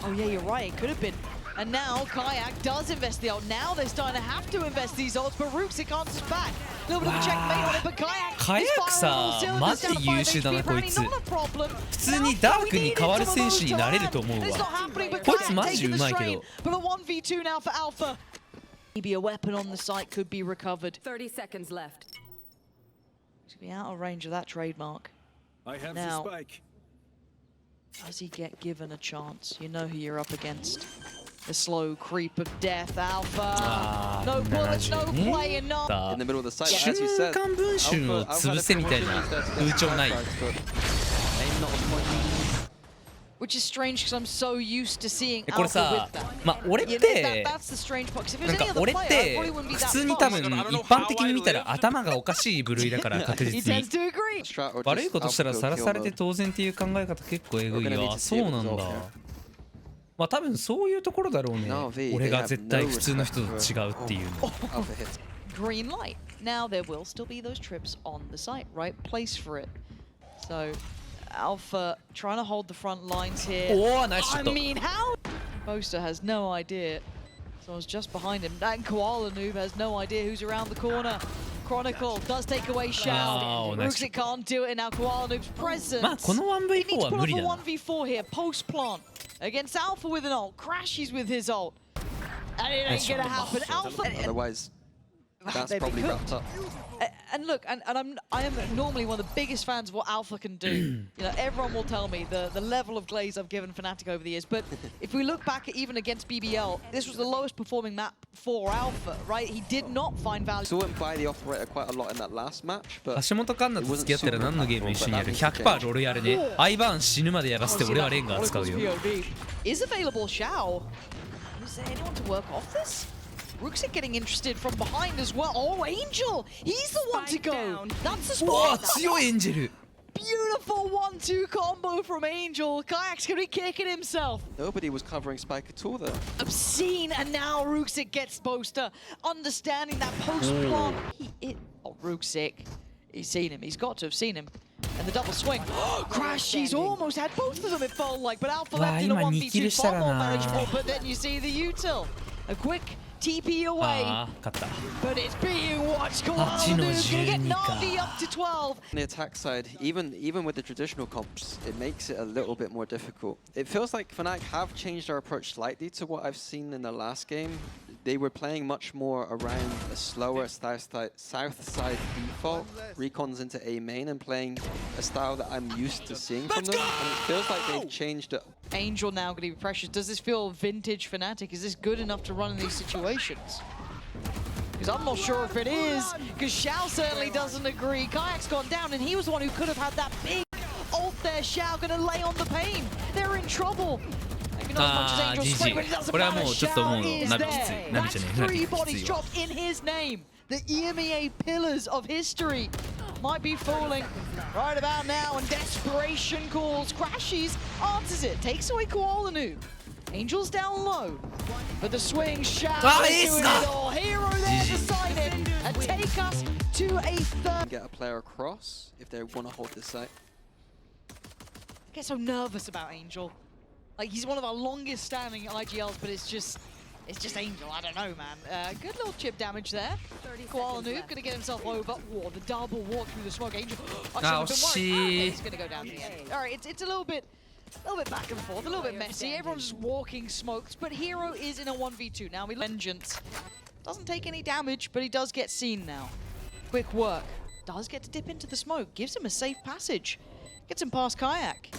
Oh yeah, you're right. It could have been. And now Kayak does invest the ult. Now they're starting to have to invest these ults, but Rooksik answers back. A little bit of a checkmate on it, but Kayak. Kayak さ、マジで優秀だなこいつ。普通にダークに変わる選手になれると思うわ。こいつマジうまいけど。 But a 1v2 now for Alpha. Maybe a weapon on the site could be recovered. 30 seconds left. He's going to be out of range of that trademark. I have Now. the spike. Does he get given a chance? You know who you're up against. The slow creep of death, Alpha. No bullets, no play, and no. In the middle of the site, 瞬 as you said, 間文春を潰せみたいな風潮ない。 aim not on point. Which is strange because I'm so used to seeing これ Alpha さ with that. まあ俺っ Yeah, て that's the strange part. 'Cause if it な was んか any other 俺っ player, I て probably wouldn't be 普 that 通に多 fast. 分一般的に見たら頭がおかしい部類だから確 He 実に tends to agree. Strat or 悪い just ことしたら alpha さ go ら kill されて mode. 当然っていう考え方結構エグいよ。あ、そうなんだ。まあ多分そういうところだろうね。俺が絶対普通の人と違うっていうの。 Alpha hits. Green light. Now there will still be those trips on the site. Right place for it. So Alpha trying to hold the front lines here. おお、ナイスショ I ット。 mean, how? Poster has no idea. Someone's just behind him. And Koala Noob has no idea who's around the corner. Chronicle does take away Shao. Oh, nice. Rooksik can't do it, and now Koala Noob's presence. まあこの He needs 1v4 は to 無 put 理 up だ a な。 1v4 here. Post plant against Alpha with an ult. Crashies with his ult. And it ain't gonna happen. Alpha. Otherwise, that's They'd be probably cooked. wrapped up. And look, I am normally one of the biggest fans of what Alpha can do. You know, everyone will tell me the level of glaze I've given Fnatic over the years. But if we look back at even against BBL, this was the lowest performing map for Alpha, right? He did not find value. Saw him buy the operator quite a lot in that last match, but 橋本環奈と付き合ったら何のゲーム一緒にやる ?100% ロロやるね。アイバーン死ぬまでやらせて俺はレンガー使うよ。 POV is available. Shao. Is there anyone to work off this? Rooksik getting interested from behind as well. Oh, Angel! He's the one to go. That's the うわ spot. 強いエンジェル。 Beautiful 1-2 combo from Angel. Kayak's gonna be kicking himself. nobody was covering Spike at all there. Obscene, and now Rooksik gets Poster. Understanding that post plant. Rooksik. He's seen him. He's got to have seen him. And the double swing. Crash, he's almost had both of them, it felt like. But Alpha left in a 1v2, far more manageable. But then you see the util. A quick TP away. ああ、勝った。 But it's being watched. Koala Noob's gonna get Na'Vi up to 12. On the attack side, even with the traditional comps, it makes it a little bit more difficult. It feels like Fnatic have changed their approach slightly to what I've seen in the last game. They were playing much more around a slower south side default, recons into A main, and playing a style that I'm used to seeing from them. And it feels like they've changed it. Angel now going to be pressured. Does this feel vintage Fnatic? Is this good enough to run in these situations? Because I'm not sure if it is, because Shao certainly doesn't agree. Kayak's gone down, and he was the one who could have had that big ult there. Xiao gonna lay on the pain. They're in trouble. Maybe not as much as Angel's spray, but it doesn't これはも matter. うちょっともう Xiao is ナビきつい there. ナビじゃねえ That's ナビ three き bodies ついわ dropped in his name. The EMEA pillars of history might be falling right about now, and desperation calls. Crashies answers it, takes away Koala Noob. Angels down low, but the swing Xiao is doing it all. Hero there to sign it and take us to a third. Get a player across if they want to hold this site. I get so nervous about Angel. Like, he's one of our longest standing IGLs, but it's just Angel. I don't know, man. Good little chip damage there. Koala Noob gonna get himself over. Whoa, the double walk through the smoke. Angel. He's gonna go down to the end. All right, it's a little bit back and forth, a little bit messy. Everyone's just walking smokes, but Hero is in a 1v2 now. Vengeance doesn't take any damage, but he does get seen now. Quick work. Does get to dip into the smoke. Gives him a safe passage. Gets him past Kayak.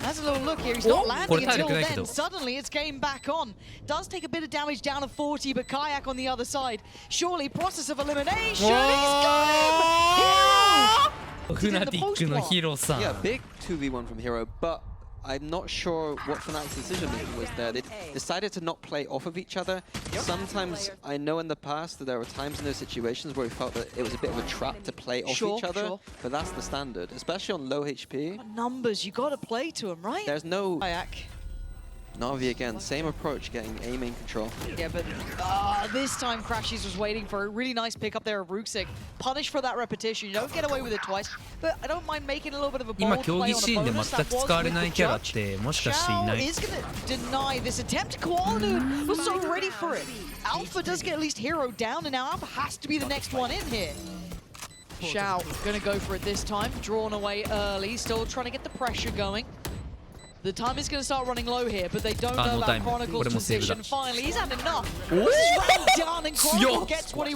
Has a little look here. He's not landing until then. Suddenly, it's game back on. Does take a bit of damage down to 40, but Kayak on the other side. Surely, process of elimination. He's got him! Hero! フナティックのヒロさん Yeah, big 2v1 from Hero, but I'm not sure what Fnatic's decision making was there. They decided to not play off of each other. Sometimes I know in the past that there were times in those situations where we felt that it was a bit of a trap to play off each other, but that's the standard, especially on low HP. Numbers, you gotta play to him, right? There's no Kayak. Navi again, same approach, getting aiming control. Yeah, but this time Crashies was waiting for a really nice pick up there of Ruxic. Punish for that repetition. You don't get away with it twice, but I don't mind making a little bit of a bold 今 play 競 on 技 a シーンで bonus. 全く使われないキャラってもしかしていな Xiao い is gonna deny this attempt. Koala Noob was so ready for it. Alpha does get at least Hero down, and now Alpha has to be the next one in here. Xiao gonna go for it this time. Drawn away early, still trying to get the pressure going. The time is going to start running low here, but they don't know about Chronicle's position. Finally, he's had enough. This is right down, and Chronicle gets what he...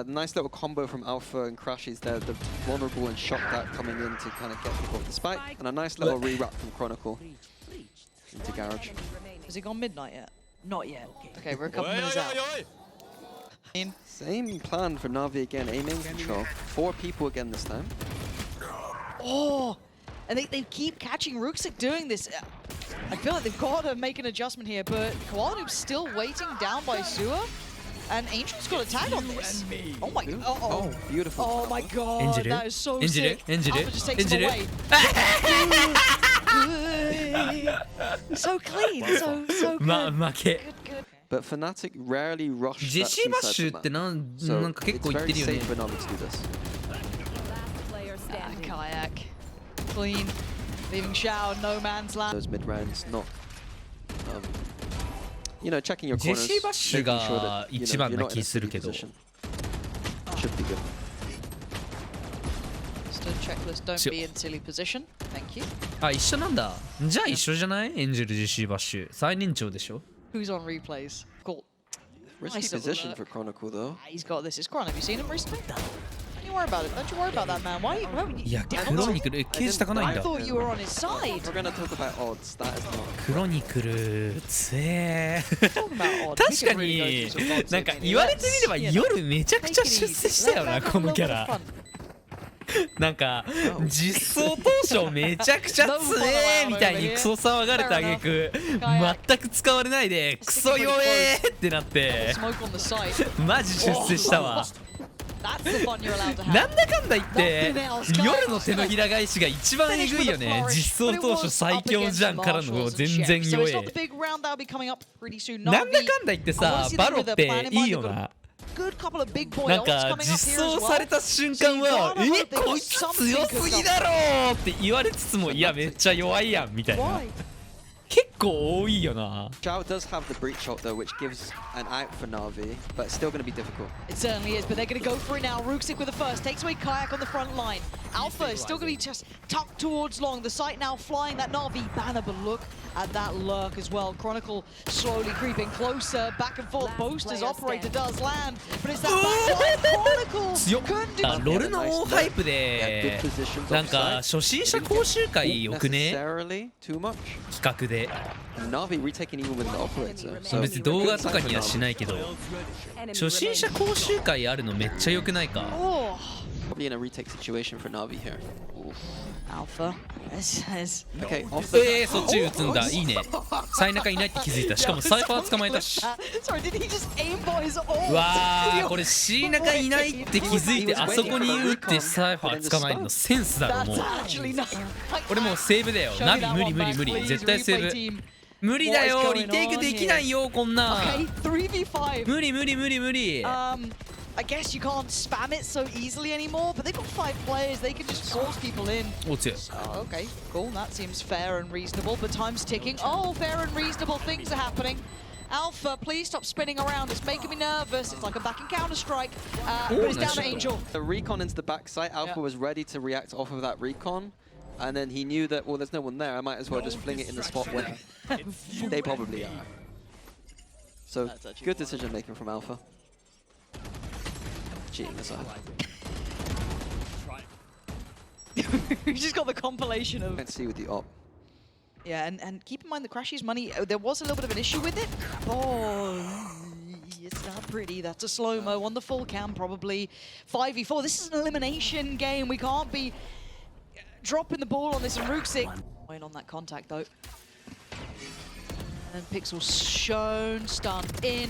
Nice little combo from Alpha and Crashies there. The vulnerable and shock that coming in to kind of get people off the spike. And a nice little re-wrap from Chronicle into Garage. Has he gone midnight yet? Not yet. Okay, we're a couple minutes out. Same plan for Navi again, aiming control. 4 people again this time. Oh! And they keep catching Ruxic doing this. I feel like they've got to make an adjustment here, but Koala Noob's still waiting down by Sewer. And Angel's got a tag on this. Oh my god. Oh, beautiful. Oh my god. That is so sick. Alpha just takes him away. So clean. So good. 負け Good. But Fnatic rarely rush ジェ that シーバッ C シ side ュってな so んか結 it's 構言って very るよね safe for Navi to do this. Kayak. Clean. Leaving Xiao, no man's land. Those mid rounds, not, you know, checking your ジェ corners, シーバッシュ making sure が that you 一 know 番 you're な not in 気 a する sticky けど position. Should be good. Just a checklist, don't be in silly position. Thank you. あ一緒なんだじゃあ一緒じゃないエンジェルジェシーバッシュ最年長でしょ Who's on replays? Cool. Risky Nice little position lurk. for Chronicle though. He's got this. It's Kron. Have you seen him recently? Don't you worry about it. Don't you worry about that, man. Why are you いやクロニクル刑事高ないん I だ thought you were on his side. We're gonna talk about odds. That is not. クロニクルつえ Talking about odds. 確かになんか言われてみれば夜めちゃくちゃ出世したよなこのキャラなんか実装当初めちゃくちゃ強えみたいにクソ騒がれた挙句全く使われないでクソ弱えってなってマジ出世したわなんだかんだ言って夜の手のひら返しが一番えぐいよね実装当初最強じゃんからの全然弱えなんだかんだ言ってさバロっていいよななんか実装された瞬間はこいつ強すぎだろって言われつつもいやめっちゃ弱いやんみたいな結構多いよな Xiao does have the breach shot though, which gives an out for Navi, but still going to be difficult. It certainly is, but they're going to go for it now. Ruxic with the first, takes away Kayak on the front line. Alpha is still going to be just tucked towards long. The sight now flying that Navi banner, but look at that lurk as well. Chronicle slowly creeping closer, back and forth. Boaster's operator does land, but it's that back Chronicle 強っ couldn't do ロルの大ハイプでなんか初心者講習会よくね Necessarily too much. 企画で Navi retaking even with the operator. So 別に動画とかにはしないけど初心者講習会あるのめっちゃよくないか Oh, probably in a retake situation for Na'Vi here. Alpha says. Okay, off the. そっち打つんだ。いいね。サイナカいないって気づいた。しかもサイファー捕まえたし。Sorry, did he just aim for his ult? うわー、これシーナカいないって気づいてあそこに打ってサイファー捕まえるのセンスだろもう。 Actually not. これもうセーブだよ。ナビ無理無理無理。絶対セーブ。無理だよ。リテイクできないよこんな。Okay, 3v5. 無理無理無理無理。I guess you can't spam it so easily anymore, but they've got 5 players, they can just force people in. お強い。 Oh, okay, cool, that seems fair and reasonable, but time's ticking. Oh, fair and reasonable things are happening. Alpha, please stop spinning around, it's making me nervous. It's like I'm back in Counter-Strike, but it's down to Angel. The recon into the backside, Alpha was ready to react off of that recon. And then he knew that, well, there's no one there, I might as well just fling it in the spot where they probably are. So, good decision making from Alpha. Cheating aside. We just got the compilation of... Let's see with the op. Yeah, and keep in mind the Crashy's money, there was a little bit of an issue with it. Oh, it's not pretty. That's a slow-mo on the full cam, probably. 5v4, this is an elimination game. We can't be dropping the ball on this, and Ruxic on that contact though. And Pixel shown, stunned in.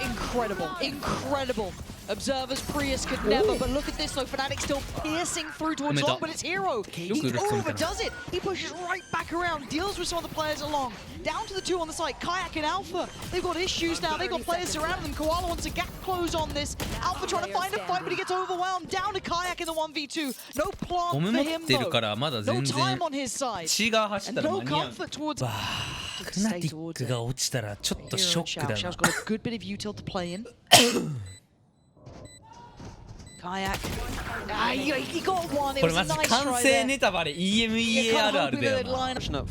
Incredible, incredible. Observers, Prius could never, but look at this though, Fnatic still piercing through towards long, but it's Hero. He overdoes it. He pushes right back around, deals with some of the players along. Down to the 2 on the side, Kayak and Alpha. They've got issues now, they've got players surrounding them. Koala wants a gap close on this. Alpha trying to find a fight, but he gets overwhelmed. Down to Kayak in the 1v2. No plant for him though. No time on his side. And no comfort towards... フナティックが落ちたらちょっとショックだな。 Xiao's got a good bit of util to play in. Kayak. He got one. It これ was a マジ nice 完 try 成 there. ネタバレ EMEA あるあるだよな。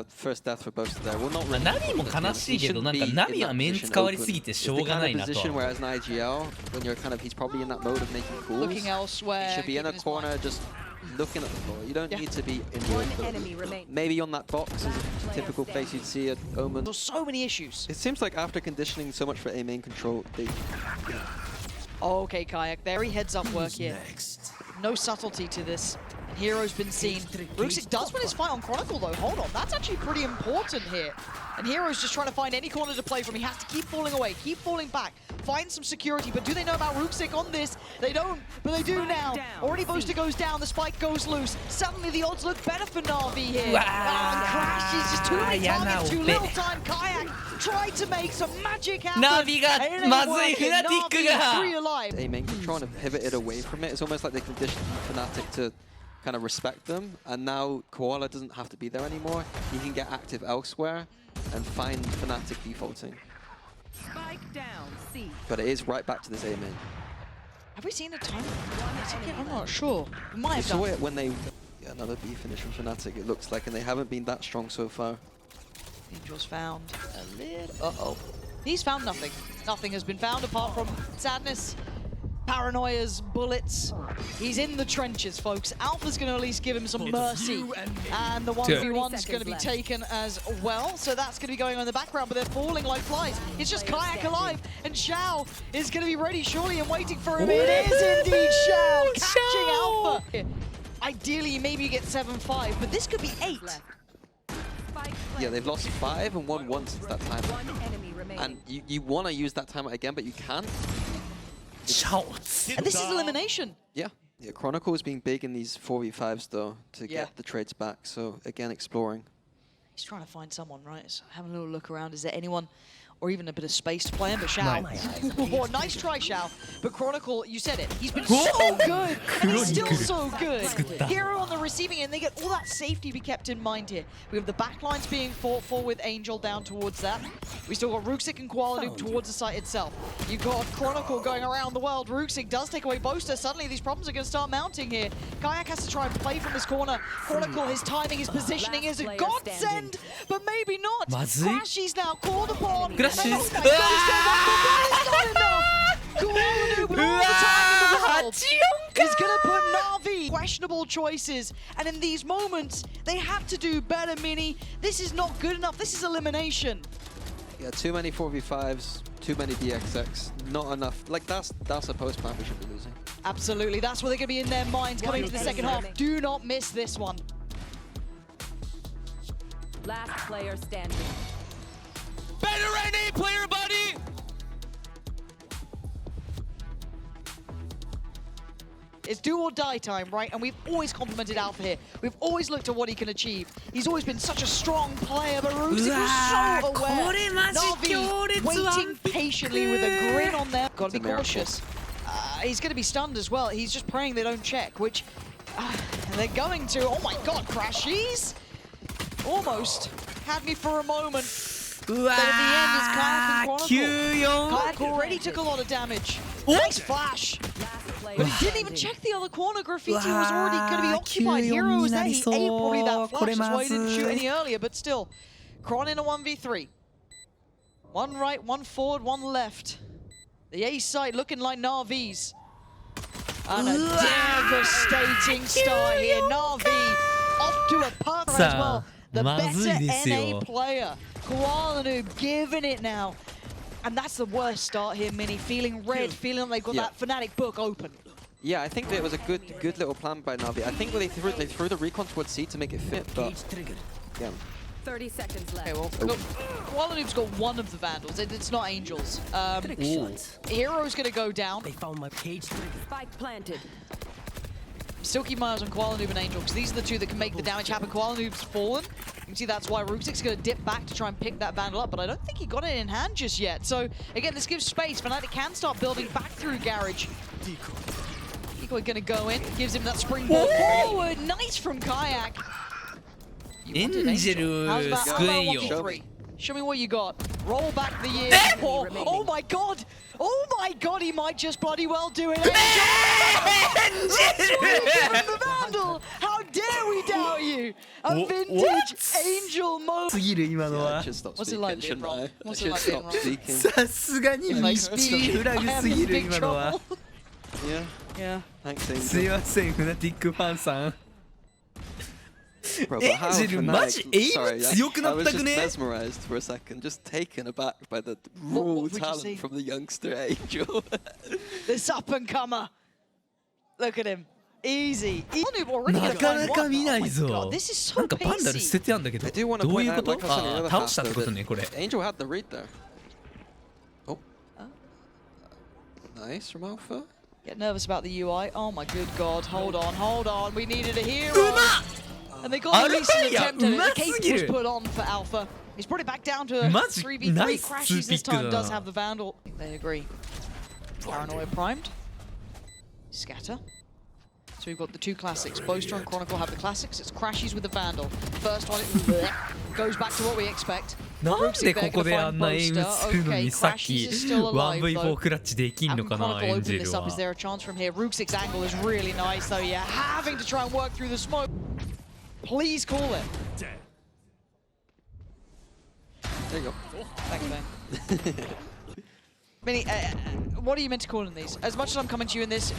First death for both there. Well, not really. ナビも悲しいけどなんかナビはメンツ変わりすぎてしょうがないなと。 Whereas in IGL, when you're kind of, he's probably in that mode of making calls. Looking elsewhere. He should be in a corner, just looking at the floor. You don't need to be in the open. Maybe on that box is a typical place you'd see at Omen. There's so many issues. It seems like after conditioning so much for A main control, they... Okay, Kayak. Very heads up work here. No subtlety to this. And Hero's been seen. Ruxic does win his fight on Chronicle though. Hold on, that's actually pretty important here. And Hero's just trying to find any corner to play from. He has to keep falling away, keep falling back, find some security. But do they know about Ruxic on this? They don't, but they do now. Already Booster goes down, the spike goes loose. Suddenly the odds look better for Na'Vi here. And Crash is just too many targets, too little time. Kayak tried to make some magic happen. Na'Vi がまずいフナティックが。 A main control and pivoted away from it. It's almost like they conditioned Fnatic to kind of respect them. And now Koala doesn't have to be there anymore. He can get active elsewhere and find Fnatic defaulting. Spike down, C. But it is right back to this A main. Have we seen a time? I'm not sure. We might We have saw done. it when they... Yeah, another B finish from Fnatic, it looks like, and they haven't been that strong so far. Angel's found a little... Uh-oh. He's found nothing. Nothing has been found apart from sadness, paranoias, bullets. He's in the trenches, folks. Alpha's going to at least give him some mercy. And the 1v1's going to be taken as well. So that's going to be going on in the background, but they're falling like flies. It's just Kayak alive, and Xiao is going to be ready, surely, and waiting for him. It is indeed Xiao catching Alpha. Ideally, maybe you get 7-5, but this could be 8. Yeah, they've lost 5 and won 1 since that time. And you want to use that timeout again, but you can't. And this is elimination. Yeah. Chronicle is being big in these 4v5s though, to get the trades back. So again, exploring. He's trying to find someone, right? So having a little look around. Is there anyone, or even a bit of space to play him? But Xiao, oh, nice try, Xiao. But Chronicle, you said it. He's been so good, and he's still so good. Hero on the receiving end, they get all that safety be kept in mind here. We have the backlines being fought for with Angel down towards that. We still got Ruxic and Koala Noob towards the site itself. You've got Chronicle going around the world. Ruxic does take away Boaster. Suddenly these problems are going to start mounting here. Kayak has to try and play from his corner. Chronicle, his timing, his positioning is a godsend, but maybe not. Crashy's now called upon. Crashies. It's not enough. Koala Noob with all the time in the world is going to put Na'Vi questionable choices, and in these moments they have to do better. Mini, this is not good enough. This is elimination. Yeah, too many 4v5s, too many BXX, not enough. Like that's a post plan we should be losing. Absolutely, that's what they're going to be in their minds coming into the second half. Do not miss this one. Last player standing. Better NA player, buddy! It's do or die time, right? And we've always complimented Alpha here. We've always looked at what he can achieve. He's always been such a strong player, but Ruxik was so aware. Na'Vi waiting patiently with a grin on there. Gotta be cautious. He's gonna be stunned as well. He's just praying they don't check, which they're going to. Oh my god, Crashies! Almost had me for a moment. But in the end, it's Kayak and Chronicle. Kayak already took a lot of damage. Nice flash! But he didn't even check the other corner. Graffiti was already going to be occupied. Hero was there. He ate probably that flash. That's why he didn't shoot any earlier. But still, Kron in a 1v3. One right, one forward, one left. The A side looking like Na'Vi's. And a devastating start here. Na'Vi off to a putt as well. The better NA player. Koala Noob giving it now. And that's the worst start here, Mini. Feeling red, feeling like they've got that Fnatic book open. Yeah, I think that it was a good little plan by Na'Vi. I think they threw the recon towards C to make it fit, but yeah. 30 seconds left. Okay, well, look, Koala Noob's got one of the Vandals. It's not Angels. Hero's gonna go down. They found my cage trigger. Spike planted. Still keep my eyes on Koala Noob and Angel, because these are the two that can make the damage happen. Koala Noob's fallen. You can see that's why Ruxik's going to dip back to try and pick that Vandal up, but I don't think he got it in hand just yet. So, again, this gives space. Fnatic can start building back through Garage. Decoy going to go in, gives him that springboard forward. Nice from Kayak. Angel, How's about Show me what you got. Roll back the year. Oh my god! Oh my god, he might just bloody well do it. Angel! The Vandal! How dare we doubt you? A vintage Angel mode. What's it like being wrong? What's it like being wrong? さすがにミスピーフラグすぎる今のは。Yeah. Thanks, Angel. すいません、フナティックファンさん。 Bro, but how Angel, Fnatic- マジエイム Sorry, 強くな I っ was た just くね。 mesmerized for a second, just taken aback by the raw would you say? talent from the youngster Angel. This up and comer. Look at him. Easy. なかなか見ないぞ。 This is な so んかパンダル捨 pacey. ててあんだけど。 I do want to どう point いうこ out, と？ like I said in the あ other 倒 half, したって though, ことね、これ。 that Angel had the read there. Oh. Nice from Alpha. Get nervous about the UI. Oh my good god. Hold on. We needed a hero. And they got at least an attempt at it. The cake was put on for Alpha. He's brought it back down to a 3v3. Nice Crashies this time pick. does have the Vandal. I think they agree. Paranoia primed. Scatter. So we've got the two classics. Boaster and Chronicle have the classics. It's Crashies with the Vandal. First one goes back to what we expect. なんでここであんなエイムするのにさっき 1v4 クラッチできんのかな、エンジェル Is は。 there a chance from here? Ruxik's angle is really nice though, yeah. Having to try and work through the smoke. Please call it. There you go. Thanks, man. Minnie, what are you meant to call in these? As much as I'm coming to you in this,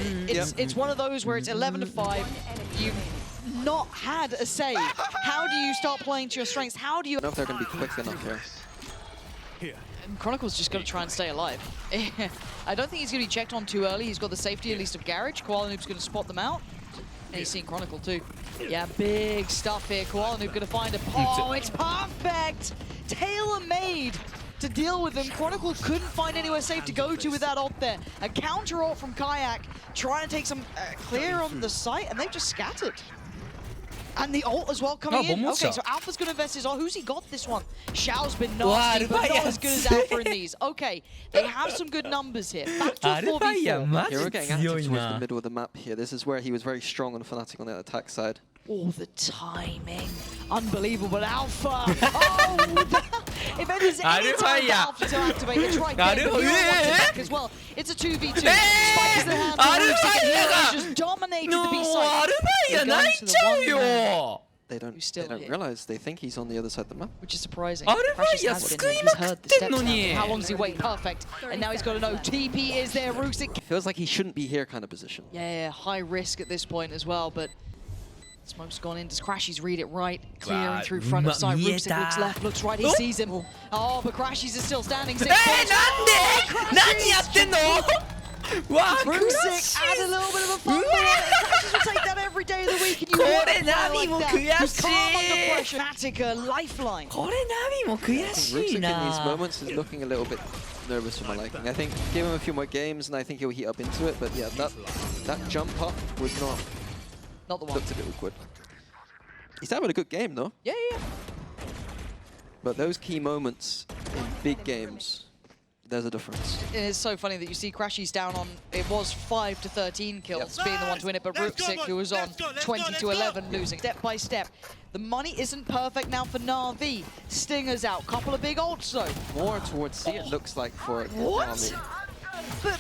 it's one of those where it's 11 to 5. You've not had a save. How do you start playing to your strengths? How do you... I don't know if they're going to be quick enough here. And Chronicle's just going to try and stay alive. I don't think he's going to be checked on too early. He's got the safety at least of Garage. Koala Noob's going to spot them out. And he's seen Chronicle too. Yeah, big stuff here. Koala Noob going to find a... Oh, it's perfect! Tailor-made to deal with them. Chronicle couldn't find anywhere safe to go to with that ult there. A counter ult from Kayak, trying to take some clear on the site, and they've just scattered. And the ult as well coming in. Okay, so Alpha's going to invest his ult. Who's he got this one? Xiao's been nasty, but not as good as Alpha in these. Okay, they have some good numbers here. Back to a 4v4. Here we're getting active towards the middle of the map here. This is where he was very strong on Fnatic on the attack side. Oh, the timing. Unbelievable. Alpha. Oh, if there's any time for Alpha to activate, it's right there. Hero wants it back as well. It's a 2v2. Spike is the hand. Hero's just dominated the B side. They don't realize. They think he's on the other side of the map. Which is surprising. He's heard the steps happen. How long does he wait? Perfect. And now he's got to know TP is there. Ruxik. Feels like he shouldn't be here kind of position. Yeah, high risk at this point as well, but smoke's gone in. Does Crashies read it right? Clearing through front of side. Ruxik looks left, looks right. He sees him. Oh, but Crashies is still standing. なんで何やってんのわあクラッ Ruxic シ add a ュ little bit of a fumble. Crashes will take that every day of the week, and you こ want れ a player ナビ like も that 悔 who's し calm under い pressure. Fnatic a lifeline. これナビも悔 I し think い Ruxic in these な moments is looking a little bit nervous for my liking. I think give him a few more games and I think he'll heat up into it. But yeah, that jump up was Not the one. looked a bit awkward. He's having a good game though. Yeah, yeah, yeah. But those key moments in big games, there's a difference. It is so funny that you see Crashy's down on, it was 5 to 13 kills, being the one to win it, but Ruxic, who was on 20 to 11, losing step by step. The money isn't perfect now for NAVI. Stinger's out, couple of big ults though. More towards C, it looks like for What? Na'Vi.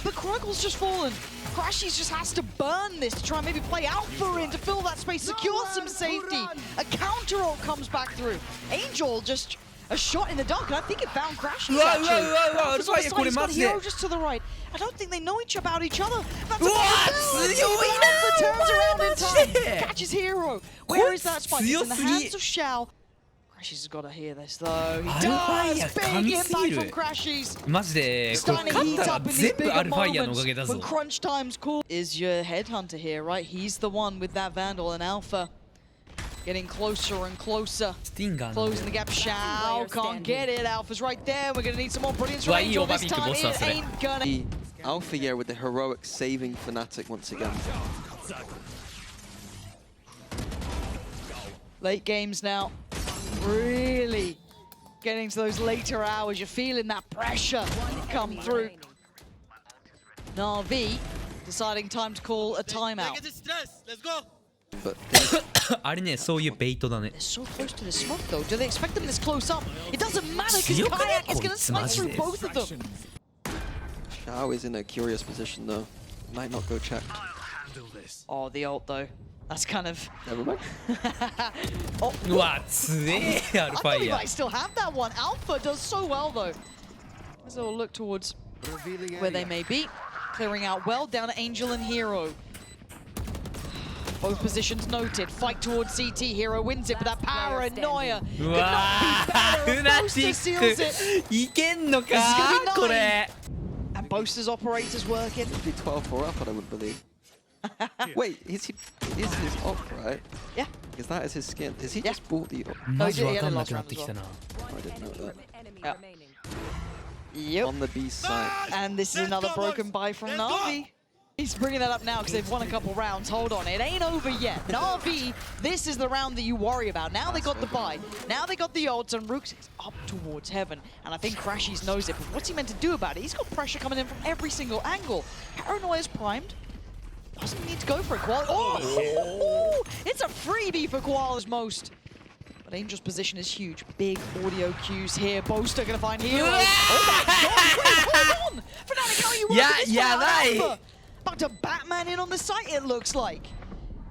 But Chronicle's just fallen. Crashies just has to burn this to try and maybe play Alpha in to fill that space, secure some safety. A counter ult comes back through. Angel just a shot in the dark, and I think it found Crashies Whoa, actually. whoa, whoa, whoa, Alpha's on the this side, way, he's gotこれマジで。 Hero just to the right. I don't think they know about each other. That's a What? possibility,強い but な Alpha turns around in マジで。 time, catches Hero. Where is that spike? It's in the 強すぎ。 hands of Shao. Crashies has got to hear this though. He アルファイヤ does! Big 神すぎ impact る from Crashies. マジでこれ Starting to 勝っ heat たら up in these 全部 bigger アルファイヤーのおか moments げだぞ when crunch time's cool. Is your headhunter here, right? He's the one with that Vandal and Alpha. Getting closer and closer. スティンガーなんだ Closing the gap. Shao can't get it. Alpha's right there. We're gonna need some more brilliance from Why Angel you this over time. beat the boss, It ain't gonna. The Alpha year with the heroic saving Fnatic once again. Late games now. Really getting to those later hours. You're feeling that pressure come through. NAVI deciding time to call a timeout. Let's go. But あれねそういうベイトだね They're so close to the smoke though. Do they expect them this close up? It doesn't matter because 強くね Kayak is going to こいつ slice マジ through で both of them. Shao is in a curious position though. Might not go check. Oh, the ult though. That's kind of. Never mind. Oh, うわ強えアル I ファ thought イ he ヤ might still have that one. Alpha does so well though. As they'll look towards where they may be. Clearing out well down to Angel and Hero. Both positions noted. Fight towards CT. Hero wins it, but that paranoia う could わ not be ー better. フナテ Boaster ィ seals it. ックいけんのか This is gonna be これ And Boaster's operators working. It'd be 12-4 up, I wouldn't believe. Wait, is his ult, right? Yeah. Because that is his skin. Has he Yeah. just bought the ult? マジわかんなくなってきたな I didn't know that. Yeah. Enemy remaining. Yep. On the B side. And this is another broken buy from NAVI. He's bringing that up now because they've won a couple rounds. Hold on, it ain't over yet. NAVI, this is the round that you worry about. Now they got the buy. Now they got the ults, and Ruxic's up towards heaven. And I think Crashies knows it, but what's he meant to do about it? He's got pressure coming in from every single angle. Paranoia's primed. Doesn't need to go for it. Oh! It's a freebie for Koala's most. But Angel's position is huge. Big audio cues here. Boaster gonna find Hero. Oh my god! Wait, hold on! Fnatic, how are you working this yeah, far? right. Alpha about to Batman in on the site, it looks like.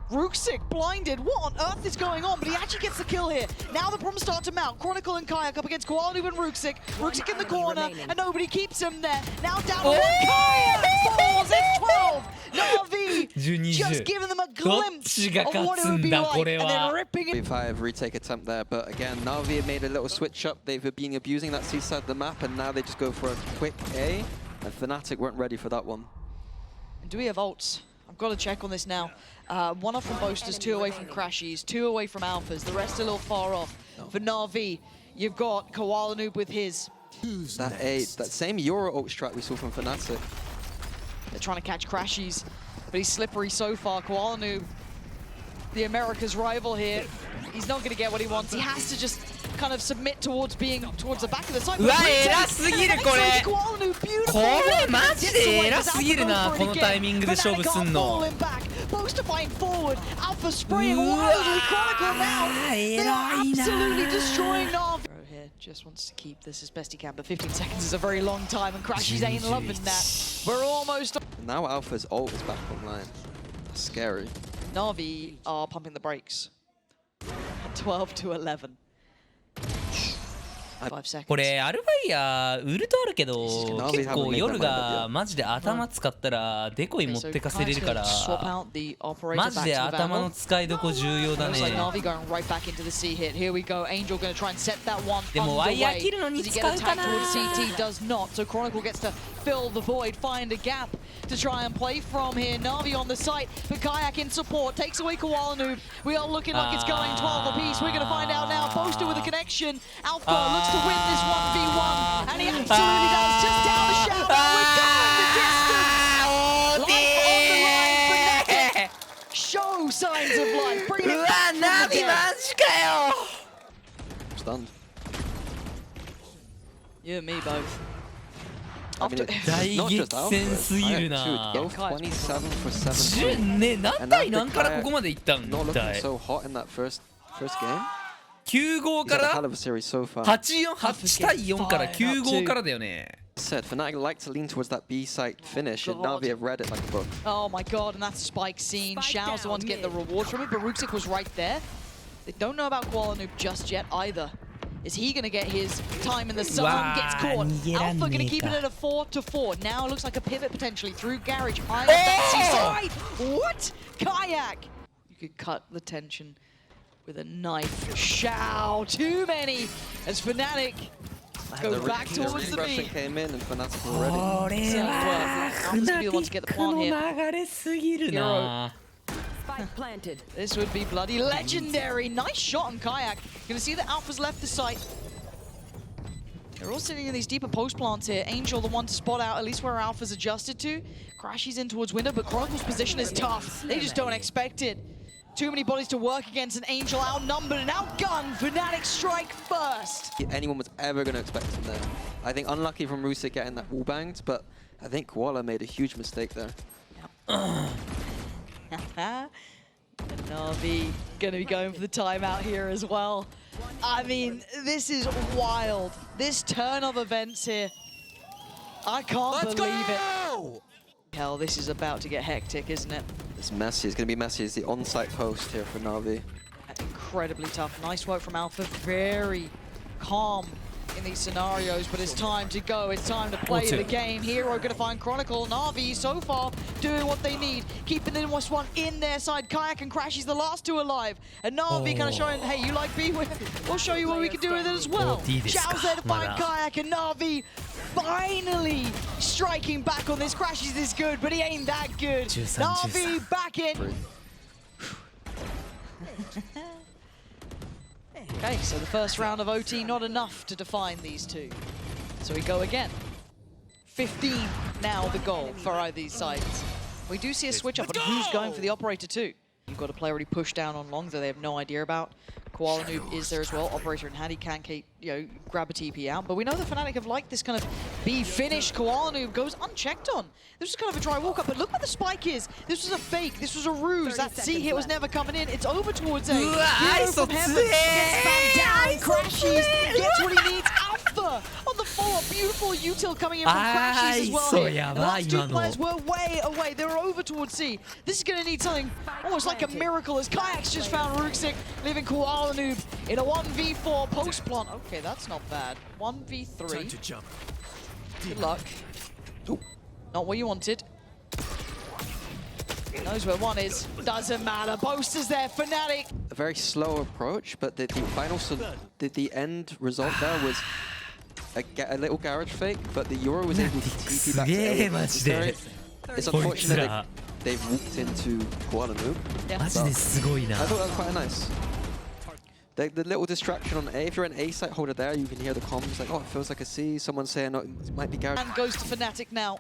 Ruxic blinded. What on earth is going on? But he actually gets the kill here. Now the problems start to mount. Chronicle and Kayak up against Koala and Ruxic. Ruxic in the corner, and nobody keeps him there. Now down to one. Kayak falls. It's 12. NAVI 12 just giving them a どっ glimpse ちが of 勝 what つ it would ん be だ like. これ And then は ripping it. B5 retake attempt there, but again, Na'Vi have made a little switch up. They've been abusing that C side of the map, and now they just go for a quick A. And Fnatic weren't ready for that one. Do we have ults? I've got to check on this now. One off from Boasters, 2 away from Crashies, 2 away from Alphas. The rest a little far off. For NAVI, you've got Koala Noob with his. That A, that same Euro ult strat we saw from Fnatic. They're trying to catch Crashies, but he's slippery so far. Koala Noob, the America's rival here. He's not going to get what he wants. He has to just kind of submit towards being towards the back of the site. うわ偉すぎるこれこれマジで偉すぎるなこのタイミングで勝負すんの Boaster fighting forward, Alpha spraying wildly, Chronicle now. They are absolutely destroying Na'Vi. Here just wants to keep this as best he can, but 15 seconds is a very long time, and Crashies ain't loving that. We're almost. Now Alpha's ult is back online. That's scary. NAVI are pumping the brakes. 12 to 11. 5 seconds. これアルファイヤーウルトあるけど結構夜がマジで頭使ったらデコイ持ってかせれるからマジで頭の使いどこ重要だねでもワイヤー切るのに使うかな fill the void, find a gap to try and play from here. Na'Vi on the site, but Kayak in support takes away Koala Noob. We are looking like it's going 12 apiece. We're going to find out now. Boaster with a connection. Alpha looks to win this 1v1, and he absolutely does. Just down the shout. We're going the distance. Life on the line for Naked. Show signs of life. Bring it back from the dead. Stunned. You and me both. I mean, it's not just Alpha. Kayak, both 27 for 17. 10ね、何対何からここまでいったん Not だ looking い so hot in that first game. 9-5 か He's had a ら hell of a series so far. 8対4から9-5からだよね Said Fnatic like to lean towards that B site finish, and Na'Vi have read it like a book. Oh my god, and that's Spike scene. Xiao's the one to get the reward from it, but Ruxic was right there. They don't know about Koala Noob just yet either. Is he going to get his time in the sun? Gets caught. Alpha going to keep it at a 4-4. Now it looks like a pivot potentially through Garage. High on that side. What? Kayak! You could cut the tension with a knife. Xiao, too many. As Fnatic go back towards the B. Came in and Fnatic already. これは Alpha's going to be the one to get the plant の here. 流れすぎるな Spike planted. This would be bloody legendary. Nice shot on Kayak. Gonna see that Alpha's left the site. They're all sitting in these deeper post plants here. Angel, the one to spot out, at least where Alpha's adjusted to. Crashes in towards window, but Chronicle's position is tough. They just don't expect it. Too many bodies to work against an Angel outnumbered and outgunned. Fnatic strike first. Anyone was ever going to expect him there. I think unlucky from Rusick getting that wall banged, but I think Koala made a huge mistake there. Na'Vi gonna be going for the timeout here as well. I mean, this is wild. This turn of events here. I can't believe it. Hell, this is about to get hectic, isn't it? It's messy. It's going to be messy. It's the on-site post here for Na'Vi. Incredibly tough. Nice work from Alpha. Very calm in these scenarios, but it's time to go. It's time to play the game. Hero gonna find Chronicle. Na'Vi so far doing what they need, keeping the West one in their side. Kayak and Crash is the last two alive, and Na'Vi kind of showing, hey, you like B? We'll show you what we can do with it as well. Xiao's there to find Kayak, and Na'Vi finally striking back on this. Crash is this good, but he ain't that good. Na'Vi back in. Okay, so the first round of OT, not enough to define these two. So we go again. 15 now the goal for either of these sides. We do see a switch up, but who's going for the operator too? You've got a player already pushed down on long that they have no idea about. Koala Noob is there as well. Operator and Hattie can grab a TP out. But we know the Fnatic have liked this kind of B finish. Koala Noob goes unchecked on. This was kind of a dry walk up, but look where the spike is. This was a fake. This was a ruse. That C hit was never coming in. It's over towards A. Hero from heaven gets back down, crashes, gets what he needs. Alpha on the follow-up. Beautiful util coming in from crashes as well. The last two players were way away. They were over towards C. This is going to need something almost like a miracle as Kayak's just found Ruxic, leaving Koala Noob in a 1v4 post plant. Okay, that's not bad. 1v3. Time to jump. Good luck. Not what you wanted. Knows where one is. Doesn't matter. Boaster's there. Fnatic. A very slow approach, but the final, the end result there was a little garage fake, but the Euro was able to TP back to A. It's unfortunate that they've walked into Koala Noob. Yeah. I thought that was quite nice. The little distraction on A, if you're an A site holder there, you can hear the comms like, oh, it feels like a C. Someone saying, oh, it might be garage. And goes to Fnatic now.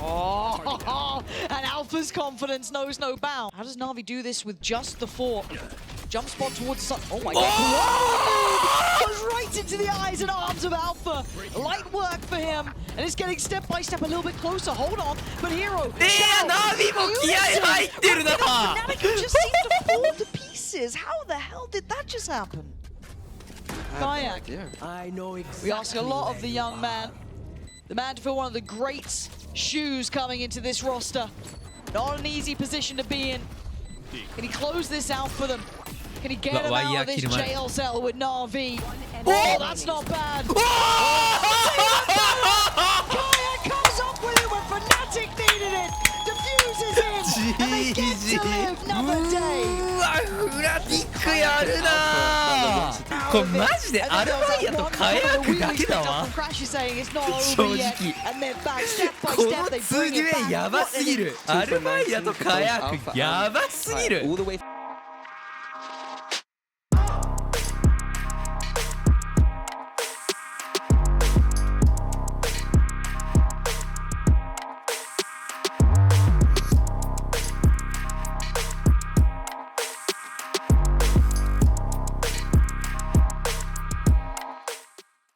Oh, and Alpha's confidence knows no bound. How does Na'Vi do this with just the 4? Jump spot towards the sun. Oh my god. Goes right into the eyes and arms of Alpha. Light work for him. And it's getting step by step a little bit closer. Hold on. But Hero. Na'Viも気合入ってるな Fnatic just seemed to fall to pieces. How the hell did that just happen? Kayak. I know exactly. We ask a lot of the young man. The man to fill one of the greats' shoes coming into this roster. Not an easy position to be in. Can he close this out for them? Can he get him out of this jail cell with Na'Vi? Oh, that's not bad. Kayak comes up with it when Fnatic needed it. Diffuses in, and they get to live another day. フナティックやるなこれマジでアルバイアとカヤークだけだわ正直この2デュエやばすぎるアルバイアとカヤークやばすぎる